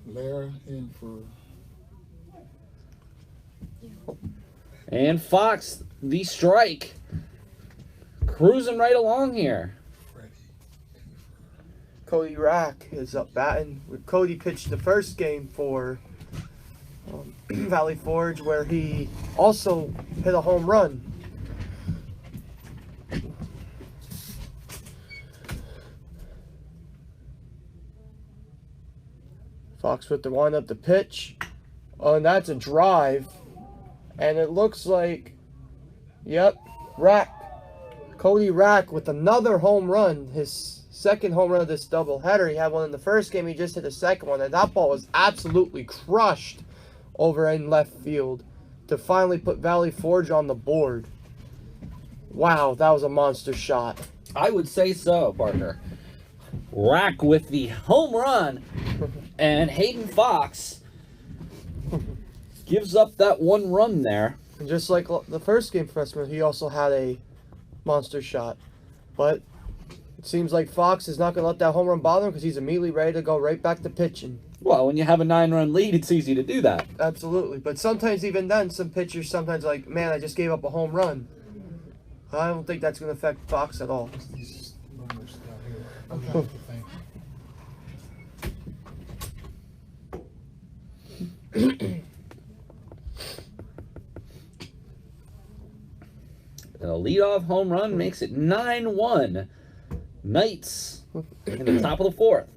Lara in for. And Fox, the strike. Cruising right along here. Cody Rack is up batting. Cody pitched the first game for Valley Forge, where he also hit a home run. Fox with the wind-up the pitch. Oh, and that's a drive. And it looks like, yep, Rack. Cody Rack with another home run. His second home run of this doubleheader. He had one in the first game. He just hit the second one. And that ball was absolutely crushed over in left field to finally put Valley Forge on the board. Wow, that was a monster shot. I would say so, Parker. Rack with the home run. And Hayden Fox gives up that one run there. And just like the first game freshman, he also had a monster shot. But it seems like Fox is not going to let that home run bother him because he's immediately ready to go right back to pitching. Well, when you have a 9-run lead, it's easy to do that. Absolutely. But sometimes even then, some pitchers sometimes like, man, I just gave up a home run. I don't think that's going to affect Fox at all. These numbers down here. I'm trying to think. A leadoff home run makes it 9-1. Knights in the top of the fourth.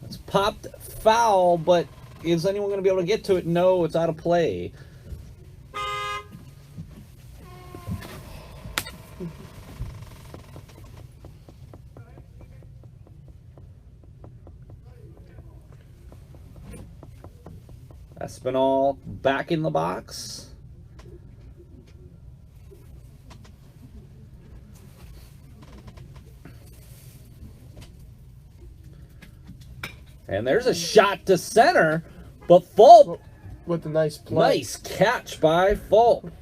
It's popped foul, but is anyone going to be able to get to it? No, it's out of play. Espinal back in the box. And there's a shot to center, but Fulp. With a nice play. Nice catch by Fulp.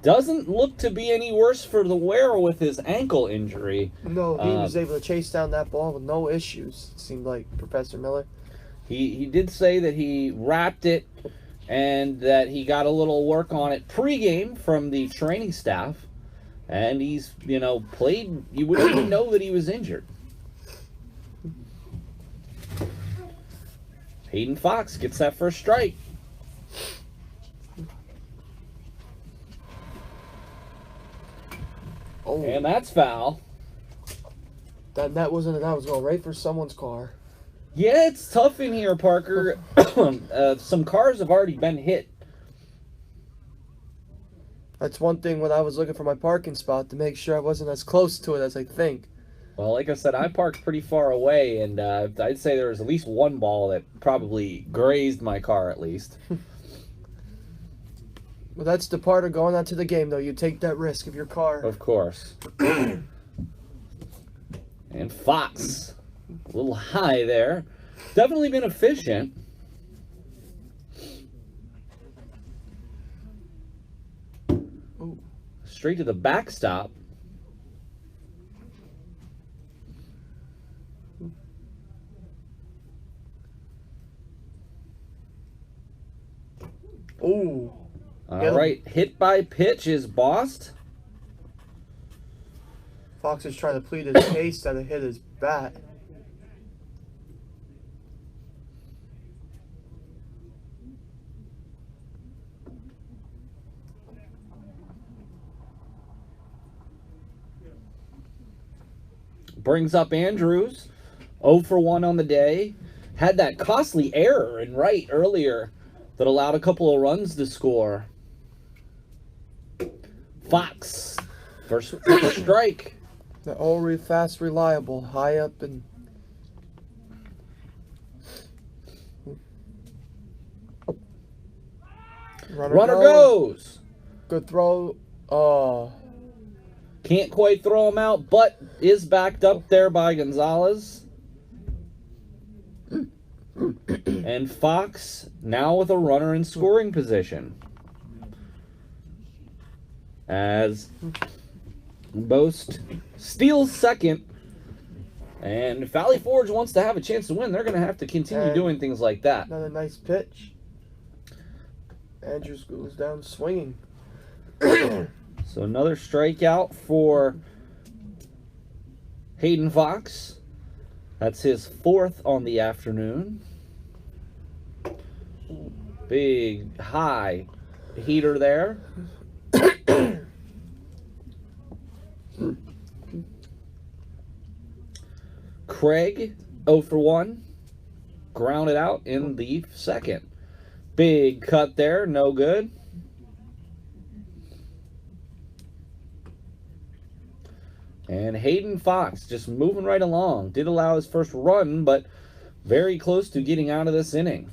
Doesn't look to be any worse for the wearer with his ankle injury. No, he was able to chase down that ball with no issues, it seemed like, Professor Miller. He did say that he wrapped it and that he got a little work on it pregame from the training staff. And he's, played. You wouldn't even know that he was injured. Hayden Fox gets that first strike. Oh, And that's foul. that was going right for someone's car. Yeah, it's tough in here, Parker. Some cars have already been hit. That's one thing when I was looking for my parking spot to make sure I wasn't as close to it as I think. Well, like I said, I parked pretty far away, and I'd say there was at least one ball that probably grazed my car at least. Well, that's the part of going out to the game, though. You take that risk of your car. Of course. And Fox, a little high there. Definitely been efficient. Ooh. Straight to the backstop. Ooh. All right, hit by pitch is Bost. Fox is trying to plead his case that it hit his bat. Brings up Andrews. 0 for 1 on the day. Had that costly error in right earlier that allowed a couple of runs to score. Fox, first strike. They're all really fast, reliable, high up and. Runner goes. Good throw. Oh. Can't quite throw him out, but is backed up there by Gonzalez. And Fox now with a runner in scoring position. As Boast steals second. And Valley Forge wants to have a chance to win. They're going to have to continue doing things like that. Another nice pitch. Andrews goes down swinging. So another strikeout for Hayden Fox. That's his 4th on the afternoon. Big high heater there. Craig 0 for 1. Grounded out in the 2nd. Big cut there, no good. And Hayden Fox just moving right along. Did allow his first run, but very close to getting out of this inning.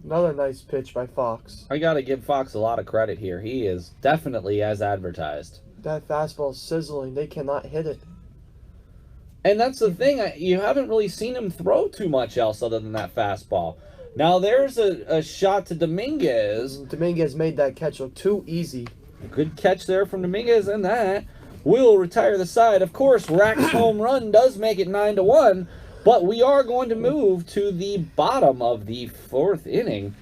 Another nice pitch by Fox. I got to give Fox a lot of credit here. He is definitely as advertised. That fastball is sizzling. They cannot hit it. And that's the thing. You haven't really seen him throw too much else other than that fastball. Now there's a shot to Dominguez. Dominguez made that catch look too easy. A good catch there from Dominguez, and that will retire the side. Of course, Rack's home run does make it 9-1, but we are going to move to the bottom of the 4th inning,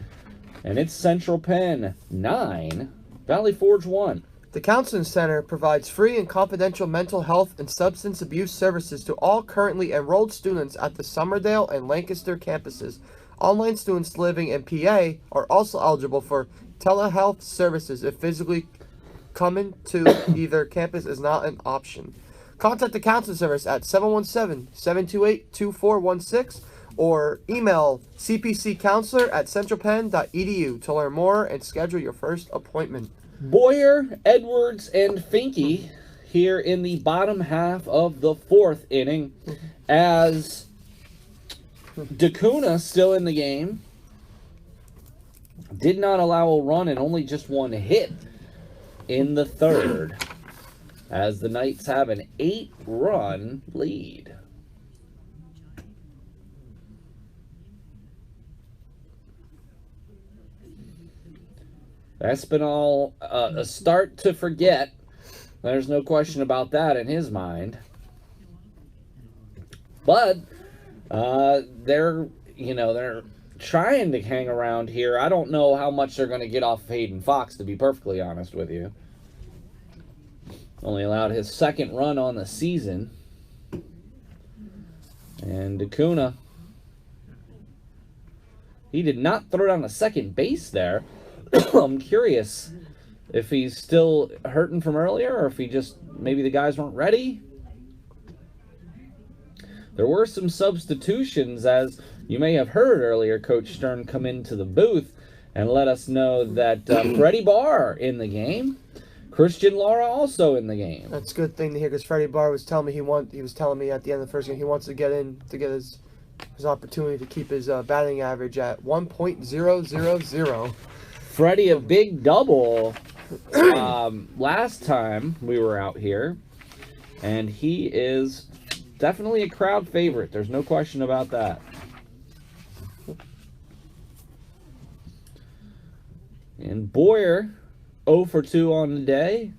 and it's Central Penn 9, Valley Forge 1. The Counseling Center provides free and confidential mental health and substance abuse services to all currently enrolled students at the Summerdale and Lancaster campuses. Online students living in PA are also eligible for telehealth services if physically coming to either campus is not an option. Contact the counseling service at 717-728-2416 or email cpccounselor@centralpenn.edu to learn more and schedule your first appointment. Boyer, Edwards, and Finke here in the bottom half of the 4th inning as DeCuna still in the game. Did not allow a run and only just one hit in the 3rd as the Knights have an 8-run lead. Espinal, a start to forget. There's no question about that in his mind. But they're trying to hang around here. I don't know how much they're going to get off of Hayden Fox, to be perfectly honest with you. Only allowed his 2nd run on the season. And DeCuna, he did not throw down a second base there. I'm curious if he's still hurting from earlier or if maybe the guys weren't ready. There were some substitutions, as you may have heard earlier, Coach Stern come into the booth and let us know that Freddie Barr in the game, Christian Lara also in the game. That's a good thing to hear because Freddie Barr was telling me he was telling me at the end of the first game he wants to get in to get his opportunity to keep his batting average at 1.000. Freddie, a big double last time we were out here, and he is definitely a crowd favorite. There's no question about that. And Boyer, 0 for 2 on the day.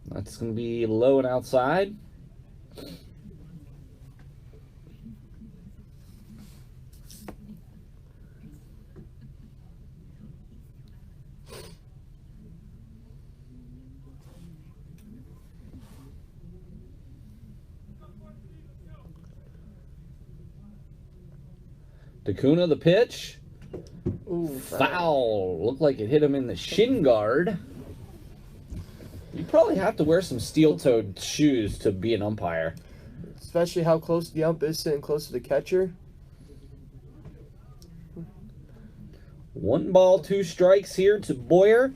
That's going to be low and outside. DeCuna, the pitch. Ooh, Foul. Looked like it hit him in the shin guard. You probably have to wear some steel-toed shoes to be an umpire. Especially how close the ump is sitting close to the catcher. 1 ball, 2 strikes here to Boyer.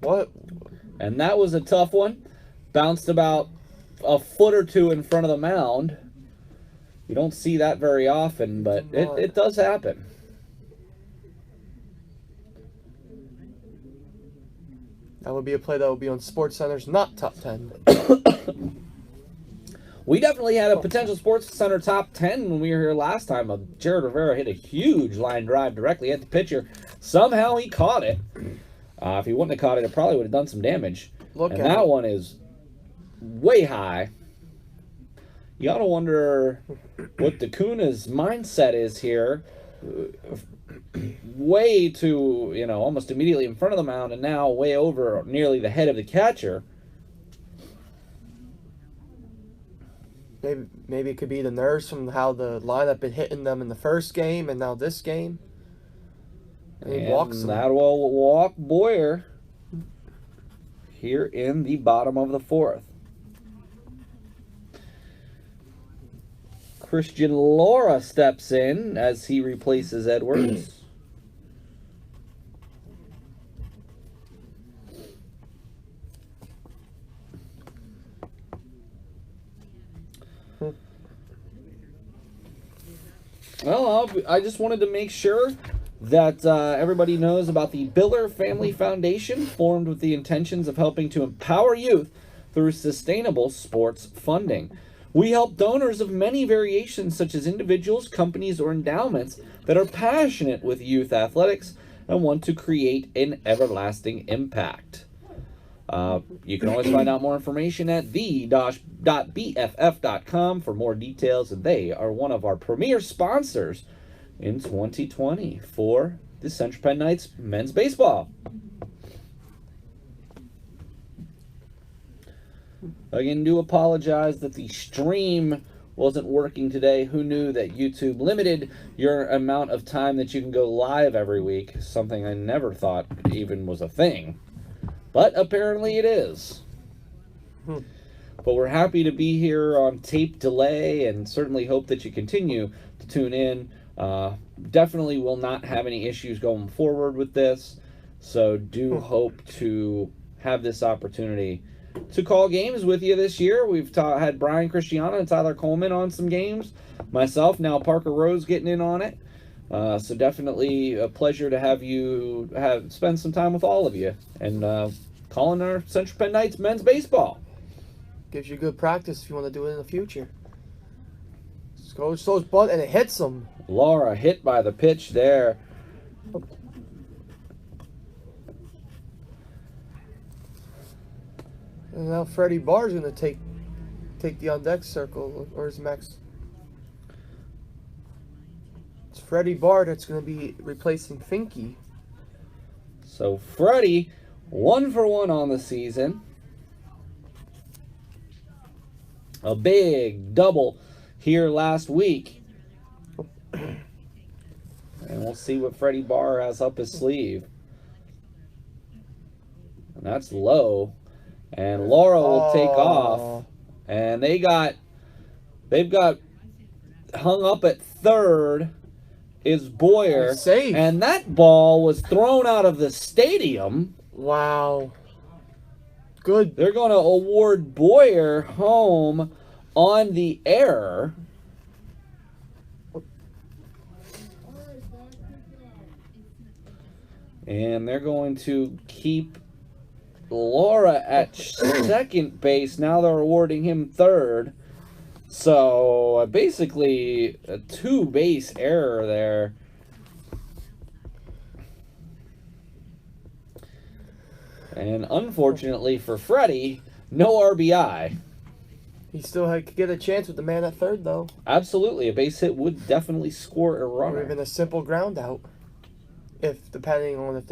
What? And that was a tough one. Bounced about a foot or two in front of the mound. You don't see that very often, but it does happen. That would be a play that would be on SportsCenter's not top 10. We definitely had a potential Sports Center top 10 when we were here last time. Jared Rivera hit a huge line drive directly at the pitcher. Somehow he caught it. If he wouldn't have caught it, it probably would have done some damage. And that one is way high. You got to wonder what Dacuna's mindset is here. Way to, almost immediately in front of the mound, and now way over nearly the head of the catcher. Maybe it could be the nerves from how the lineup been hitting them in the first game and now this game. And he walks them. That will walk Boyer here in the bottom of the fourth. Christian Laura steps in as he replaces Edwards. Well, I just wanted to make sure that everybody knows about the Biller Family Foundation, formed with the intentions of helping to empower youth through sustainable sports funding. We help donors of many variations, such as individuals, companies, or endowments that are passionate with youth athletics and want to create an everlasting impact. You can always find out more information at the-bff.com for more details, and they are one of our premier sponsors in 2020 for the Central Penn Knights men's baseball. Again, do apologize that the stream wasn't working today. Who knew that YouTube limited your amount of time that you can go live every week? Something I never thought even was a thing. But apparently it is. But we're happy to be here on tape delay and certainly hope that you continue to tune in. Definitely will not have any issues going forward with this. So do hope to have this opportunity to call games with you this year. We've had Brian Cristiano and Tyler Coleman on some games. Myself, now Parker Rose getting in on it. So definitely a pleasure to have you spend some time with all of you and calling our Central Penn Knights men's baseball. Gives you good practice if you want to do it in the future. Goes those butt and it hits them. Laura hit by the pitch there. And now Freddie Barr's going to take the on deck circle, or is Max? It's Freddie Barr that's going to be replacing Finke. So Freddie, 1-for-1 on the season. A big double here last week. And we'll see what Freddie Barr has up his sleeve. And that's low. And Laura will take off. And they've got hung up at third is Boyer. Safe. And that ball was thrown out of the stadium. Wow. Good. They're going to award Boyer home on the error. And they're going to keep Laura at second base. Now they're awarding him third. So basically a two-base error there. And unfortunately for Freddie, no RBI. He still could get a chance with the man at third, though. Absolutely. A base hit would definitely score a runner. Or even a simple ground out. Depending on if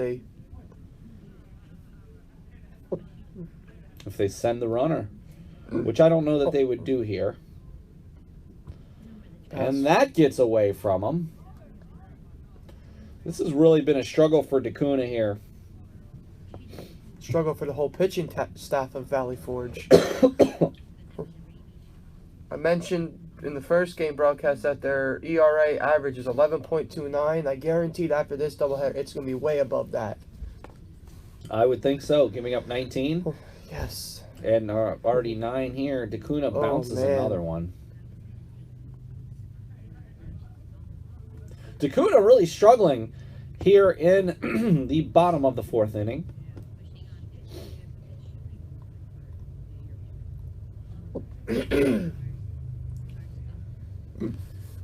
they send the runner, which I don't know that they would do here. And that gets away from them. This has really been a struggle for Dacuna here. Struggle for the whole pitching staff of Valley Forge. I mentioned in the first game broadcast that their ERA average is 11.29. I guaranteed after this doubleheader, it's going to be way above that. I would think so. Giving up 19. Oh, yes. And already 9 here. Dacuna bounces another one. Dakota really struggling here in the bottom of the 4th inning.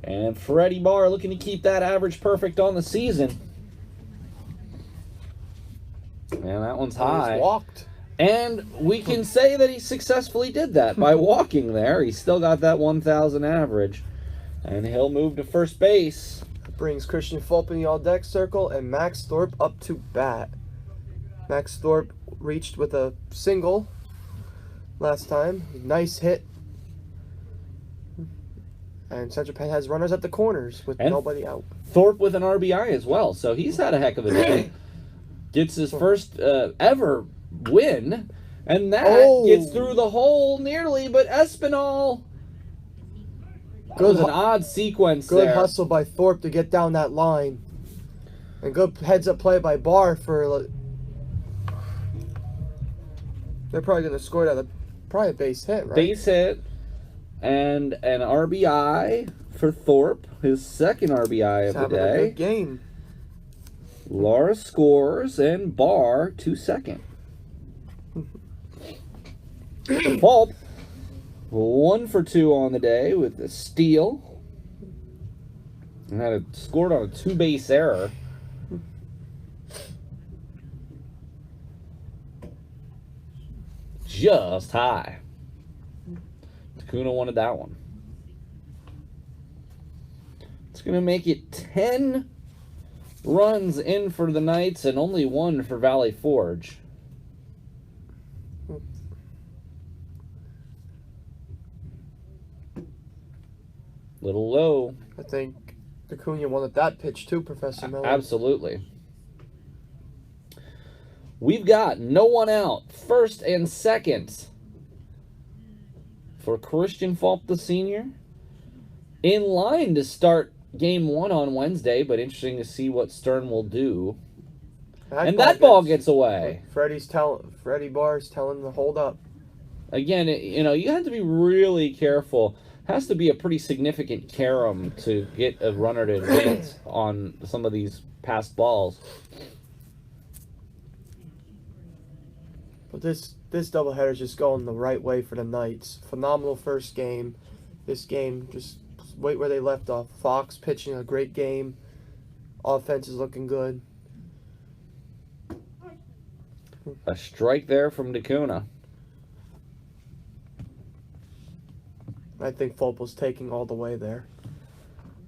And Freddie Barr looking to keep that average perfect on the season. And that one's high. He's walked. And we can say that he successfully did that by walking there. He still got that 1,000 average. And he'll move to first base. Brings Christian Fulp in the all-deck circle and Max Thorpe up to bat. Max Thorpe reached with a single last time. Nice hit. And Central Penn has runners at the corners with nobody out. Thorpe with an RBI as well, so he's had a heck of a day. Gets his first ever win, and that gets through the hole nearly, but Espinal... It was an odd sequence there. Good hustle by Thorpe to get down that line. And good heads-up play by Barr for... They're probably going to score that. Probably a base hit, right? Base hit. And an RBI for Thorpe. His second RBI of the day. Having a good game. Laura scores, and Barr to second. Fulp, 1 for 2 on the day with a steal. And had scored on a 2-base error. Just high. Takuna wanted that one. It's going to make it 10 runs in for the Knights and only 1 for Valley Forge. Little low. I think Acuna wanted that pitch too, Professor Miller. Absolutely. We've got no one out. First and second for Christian Fulp, the senior. In line to start game 1 on Wednesday, but interesting to see what Stern will do. And that ball gets away. Freddie Barr's telling him to hold up. Again, you have to be really careful. Has to be a pretty significant carom to get a runner to advance on some of these passed balls. But this doubleheader is just going the right way for the Knights. Phenomenal first game. This game, just wait where they left off. Fox pitching a great game. Offense is looking good. A strike there from Dakuna. I think Fulp was taking all the way there.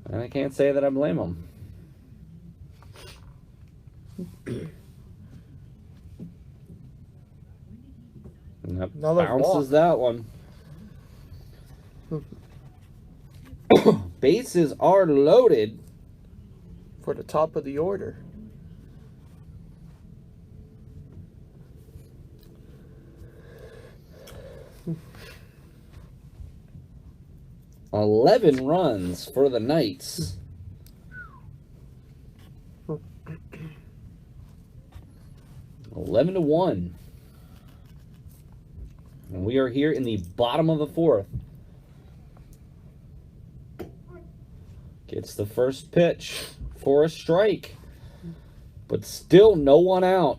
And I can't say that I blame him. And that bounces that one. Bases are loaded. For the top of the order. $11 runs for the Knights. $11-1. And we are here in the bottom of the 4th. Gets the first pitch for a strike. But still no one out.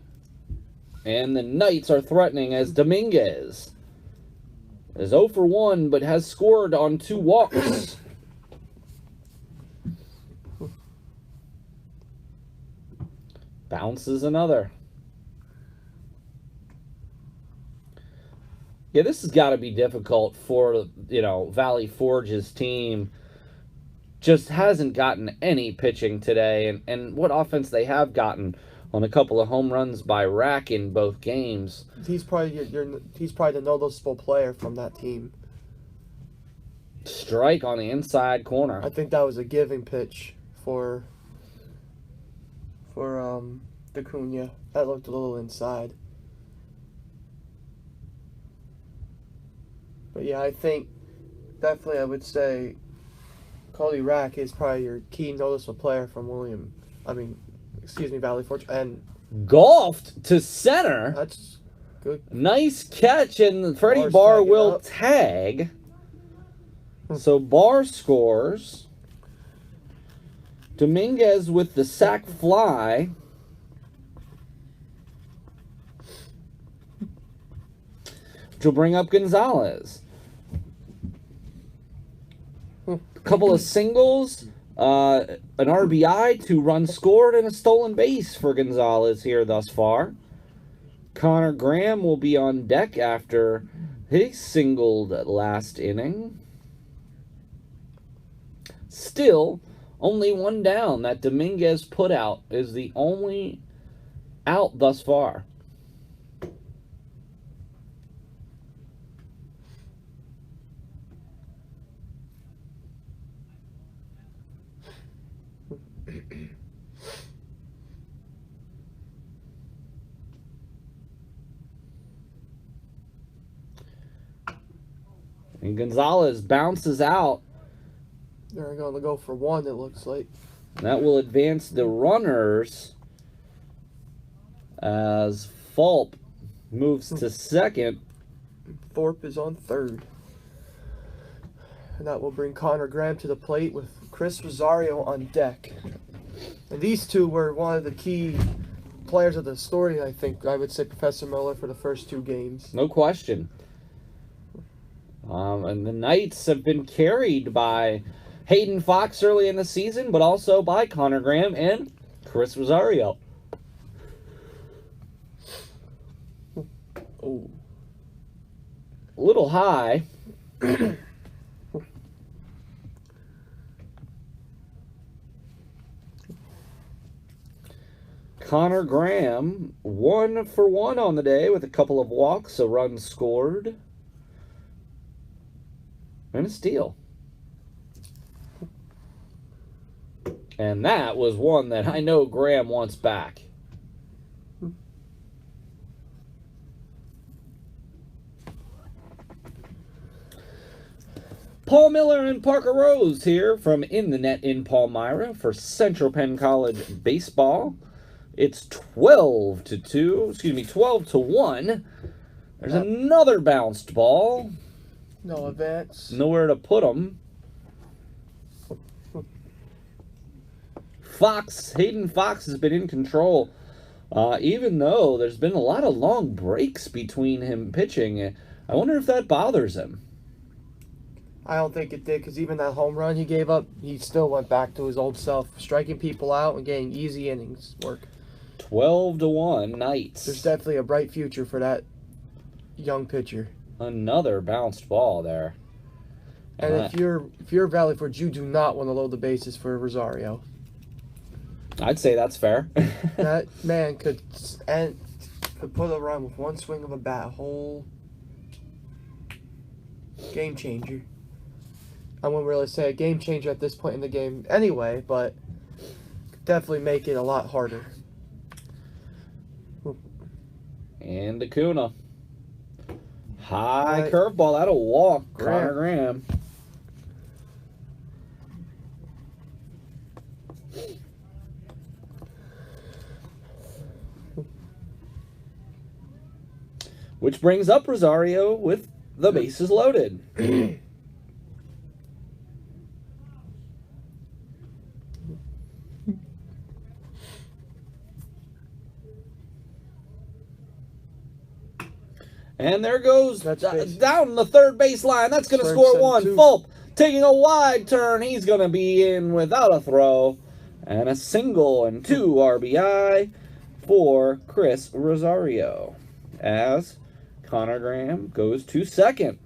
And the Knights are threatening as Dominguez is 0 for 1, but has scored on 2 walks. Bounces another. Yeah, this has got to be difficult for, Valley Forge's team. Just hasn't gotten any pitching today. And what offense they have gotten on a couple of home runs by Rack in both games. He's probably he's probably the noticeable player from that team. Strike on the inside corner. I think that was a giving pitch for Acuna. That looked a little inside. But yeah, I think definitely I would say Cody Rack is probably your key noticeable player from Valley Forge. And golfed to center. That's good. Nice catch, and Freddie Barr will tag. So Barr scores Dominguez with the sac fly. Which will bring up Gonzalez. A couple of singles, an RBI, 2 runs scored, and a stolen base for Gonzalez here thus far. Connor Graham will be on deck after he singled last inning. Still, only 1 down. That Dominguez put out is the only out thus far. And Gonzalez bounces out. They're going to go for 1, it looks like. That will advance the runners as Fulp moves to second. Thorpe is on third. And that will bring Connor Graham to the plate with Chris Rosario on deck. And these two were one of the key players of the story, I think. I would say Professor Miller for the first 2 games. No question. And the Knights have been carried by Hayden Fox early in the season, but also by Connor Graham and Chris Rosario. Oh. A little high. Connor Graham, 1 for 1 on the day with a couple of walks, a run scored, and a steal. And that was one that I know Graham wants back. Paul Miller and Parker Rose here from In the Net in Palmyra for Central Penn College baseball. It's 12 to 1. There's another bounced ball. No advance. Nowhere to put them. Hayden Fox has been in control, even though there's been a lot of long breaks between him pitching. I wonder if that bothers him. I don't think it did, because even that home run he gave up, he still went back to his old self, striking people out and getting easy innings work. 12 to 1 Knights. There's definitely a bright future for that young pitcher. Another bounced ball there. And if you're Valley Forge, you do not want to load the bases for Rosario. I'd say that's fair. That man could put a run with 1 swing of a bat, a whole game changer. I wouldn't really say a game changer at this point in the game anyway, but definitely make it a lot harder. And Acuna. High curveball. That'll walk. Connor Graham. Which brings up Rosario with the bases loaded. And there goes down the third base line. That's going to score 1. Fulp taking a wide turn. He's going to be in without a throw. And a single and 2 RBI for Chris Rosario as Connor Graham goes to second.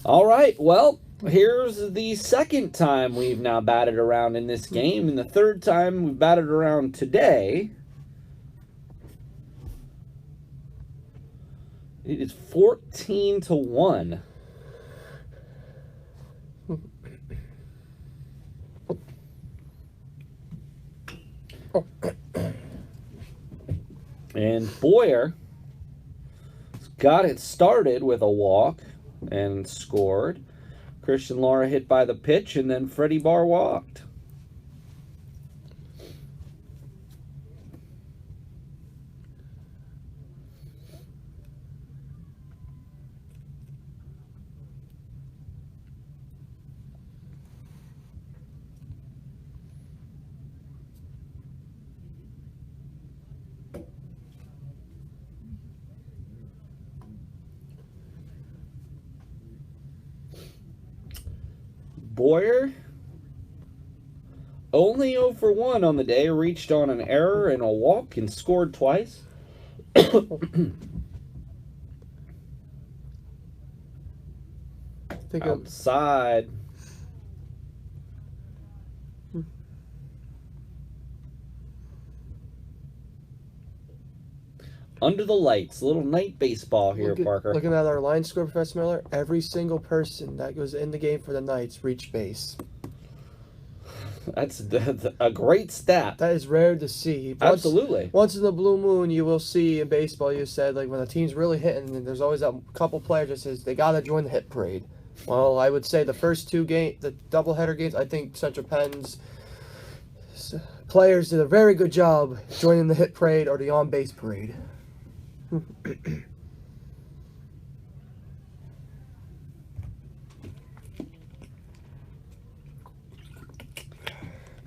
All right, well, here's the second time we've now batted around in this game, and the third time we've batted around today. It is 14 to 1. And Boyer got it started with a walk and scored. Christian Lara hit by the pitch, and then Freddie Barr walked. Boyer, only 0 for 1 on the day, reached on an error and a walk and scored twice. Outside. Under the lights, little night baseball here, Parker. Looking at our line score, Professor Miller, every single person that was in the game for the Knights reached base. That's a great stat. That is rare to see. Absolutely. Once in the blue moon, you will see in baseball, you said, like when a team's really hitting, and there's always a couple players that says they got to join the hit parade. Well, I would say the first two games, the doubleheader games, I think Central Penn's players did a very good job joining the hit parade or the on-base parade.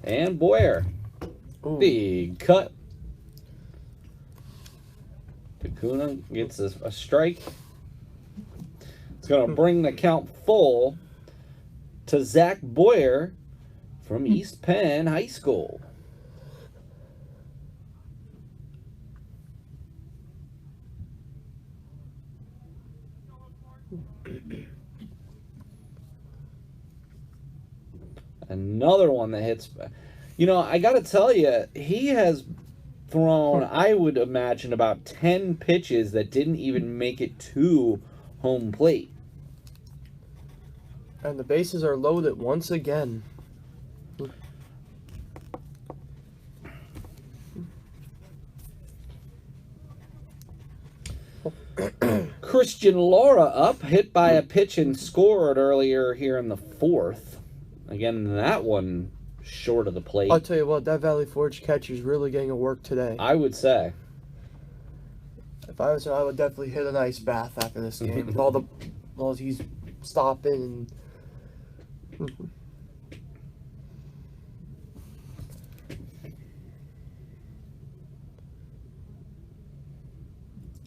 And Boyer. Ooh. Big cut. Takuna gets a strike. It's going to bring the count full to Zach Boyer from East Penn High School. Another one that hits. You know, I got to tell you, he has thrown, I would imagine, about 10 pitches that didn't even make it to home plate. And the bases are loaded once again. Christian Laura up, hit by a pitch and scored earlier here in the fourth. Again, that one short of the plate. I'll tell you what, that Valley Forge catcher is really getting a work today. I would say. If I was him, I would definitely hit an ice bath after this game. With all the balls he's stopping and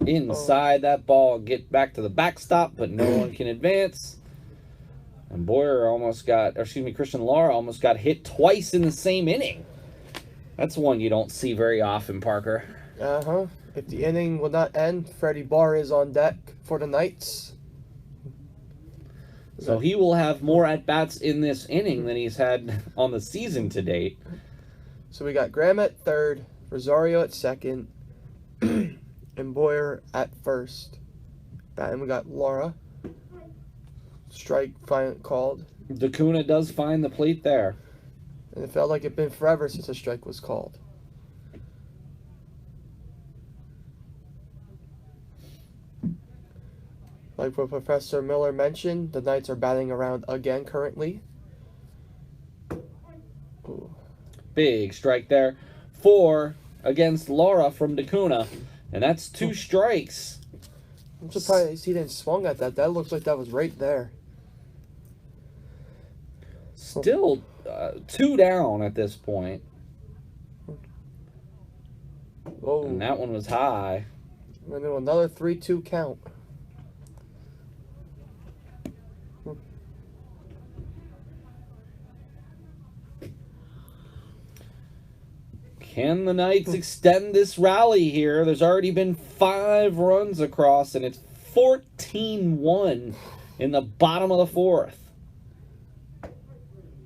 inside that ball, get back to the backstop, but no one can advance. And Boyer almost got, or excuse me, Christian Laura almost got hit twice in the same inning. That's one you don't see very often, Parker. Uh-huh. If the inning will not end, Freddie Barr is on deck for the Knights. So he will have more at-bats in this inning than he's had on the season to date. So we got Graham at third, Rosario at second, and Boyer at first. And we got Laura. Strike called. Takuna does find the plate there. And it felt like it'd been forever since a strike was called. Like what Professor Miller mentioned, the Knights are batting around again currently. Ooh. Big strike there. 4 against Laura from Takuna. And that's 2 strikes. I'm surprised he didn't swung at that. That looks like that was right there. Still 2 down at this point. Whoa. And that one was high. And then another 3-2 count. Can the Knights extend this rally here? There's already been 5 runs across, and it's 14-1 in the bottom of the 4th.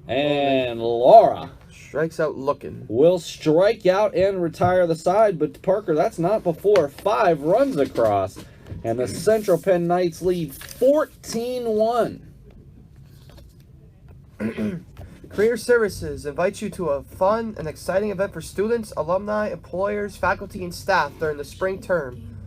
And Laura strikes out looking. Will strike out and retire the side, but Parker, that's not before 5 runs across. And the Central Penn Knights lead 14-1. Career Services invites you to a fun and exciting event for students, alumni, employers, faculty, and staff during the spring term.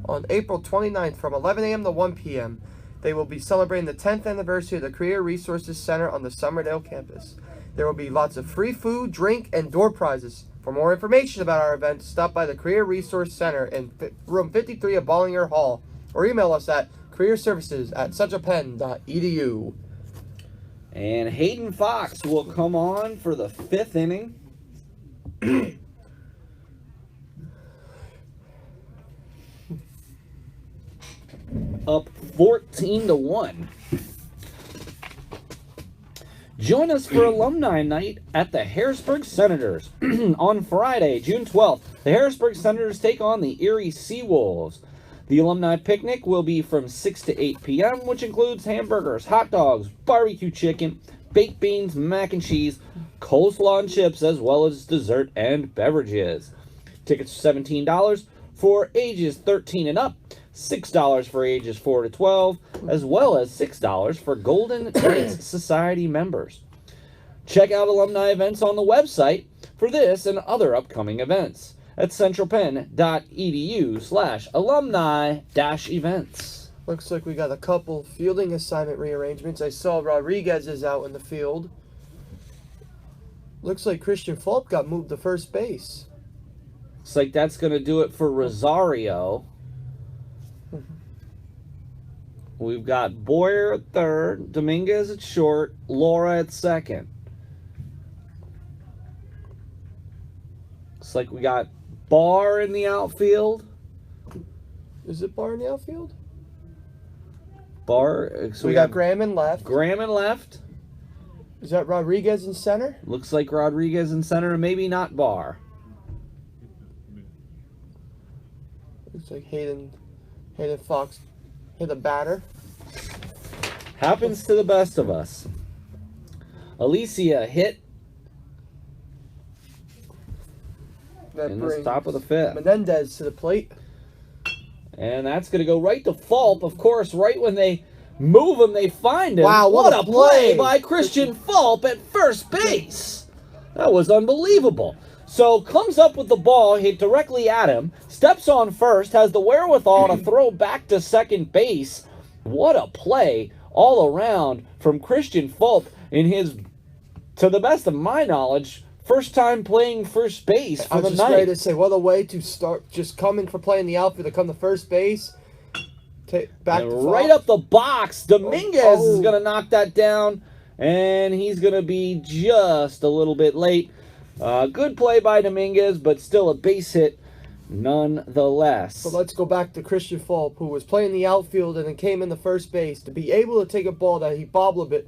On April 29th from 11 a.m. to 1 p.m., they will be celebrating the 10th anniversary of the Career Resources Center on the Summerdale campus. There will be lots of free food, drink, and door prizes. For more information about our event, stop by the Career Resource Center in room 53 of Ballinger Hall or email us at careerservices@centralpenn.edu. And Hayden Fox will come on for the 5th inning. Up 14-1. Join us for Alumni Night at the Harrisburg Senators on Friday, June 12th. The Harrisburg Senators take on the Erie Seawolves. The alumni picnic will be from 6 to 8 p.m., which includes hamburgers, hot dogs, barbecue chicken, baked beans, mac and cheese, coleslaw and chips, as well as dessert and beverages. Tickets are $17 for ages 13 and up, $6 for ages 4 to 12, as well as $6 for Golden Knights Society members. Check out alumni events on the website for this and other upcoming events at centralpenn.edu/alumni-events. Looks like we got a couple fielding assignment rearrangements. I saw Rodriguez is out in the field. Looks like Christian Fulp got moved to first base. Looks like that's going to do it for Rosario. We've got Boyer at third, Dominguez at short, Laura at second. Looks like we got Barr in the outfield. Is it Barr in the outfield? Barr. So we got Graham in left. Graham in left. Is that Rodriguez in center? Looks like Rodriguez in center, and maybe not Barr. Looks like Hayden Fox hit a batter. Happens to the best of us. Alicia hit That in the brings top of the fifth. Menendez to the plate. And that's going to go right to Fulp. Of course, right when they move him, they find him. Wow, what a play play by Christian Fulp at first base. That was unbelievable. So comes up with the ball, hit directly at him, steps on first, has the wherewithal to throw back to second base. What a play all around from Christian Fulp in his, to the best of my knowledge, first time playing first base for I was the just ready to Knights. say, what a way to start, just coming for playing the outfield to come to first base. Back And to right Fulp. up the box, Dominguez Oh. is going to knock that down, and he's going to be just a little bit late. Good play by Dominguez, but still a base hit nonetheless. So let's go back to Christian Fulp, who was playing the outfield and then came into first base to be able to take a ball that he bobbled a bit,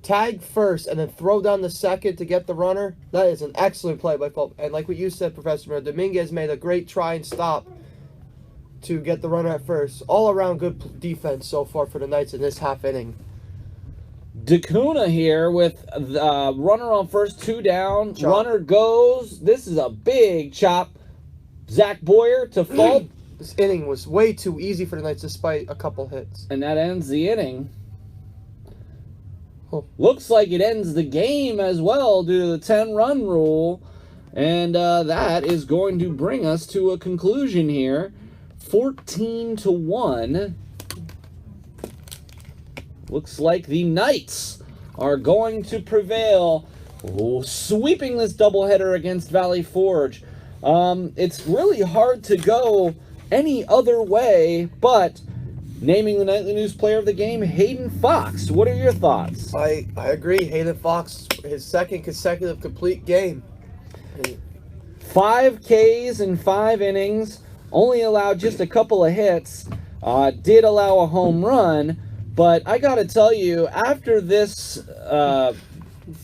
tag first, and then throw down the second to get the runner. That is an excellent play by Fulp. And like what you said, Professor Miller, Dominguez made a great try and stop to get the runner at first. All around good defense so far for the Knights in this half inning. DeCuna here with the runner on first, 2 down. Chop. Runner goes. This is a big chop. Zach Boyer to Fulp, This inning was way too easy for the Knights despite a couple hits. and that ends the inning. Oh. Looks like it ends the game as well due to the 10-run rule. And that is going to bring us to a conclusion here. 14-1. Looks like the Knights are going to prevail, sweeping this doubleheader against Valley Forge. It's really hard to go any other way but naming the Nightly News Player of the Game, Hayden Fox. What are your thoughts? I agree. Hayden Fox, his second consecutive complete game. 5 Ks in 5 innings, only allowed just a couple of hits, did allow a home run, but I gotta tell you, after this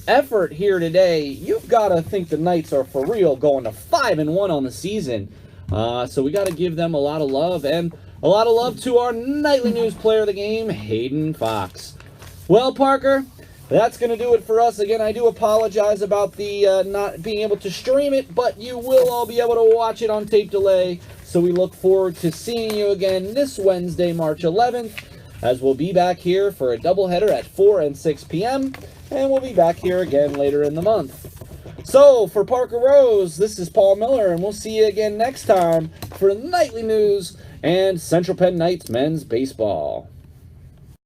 effort here today, you've gotta think the Knights are for real going to 5-1 on the season. So we gotta give them a lot of love, and a lot of love to our Nightly News Player of the Game, Hayden Fox. Well, Parker, that's going to do it for us. Again, I do apologize about the not being able to stream it, but you will all be able to watch it on tape delay. So we look forward to seeing you again this Wednesday, March 11th, as we'll be back here for a doubleheader at 4 and 6 p.m., and we'll be back here again later in the month. So, for Parker Rose, this is Paul Miller, and we'll see you again next time for Nightly News and Central Penn Knights men's baseball.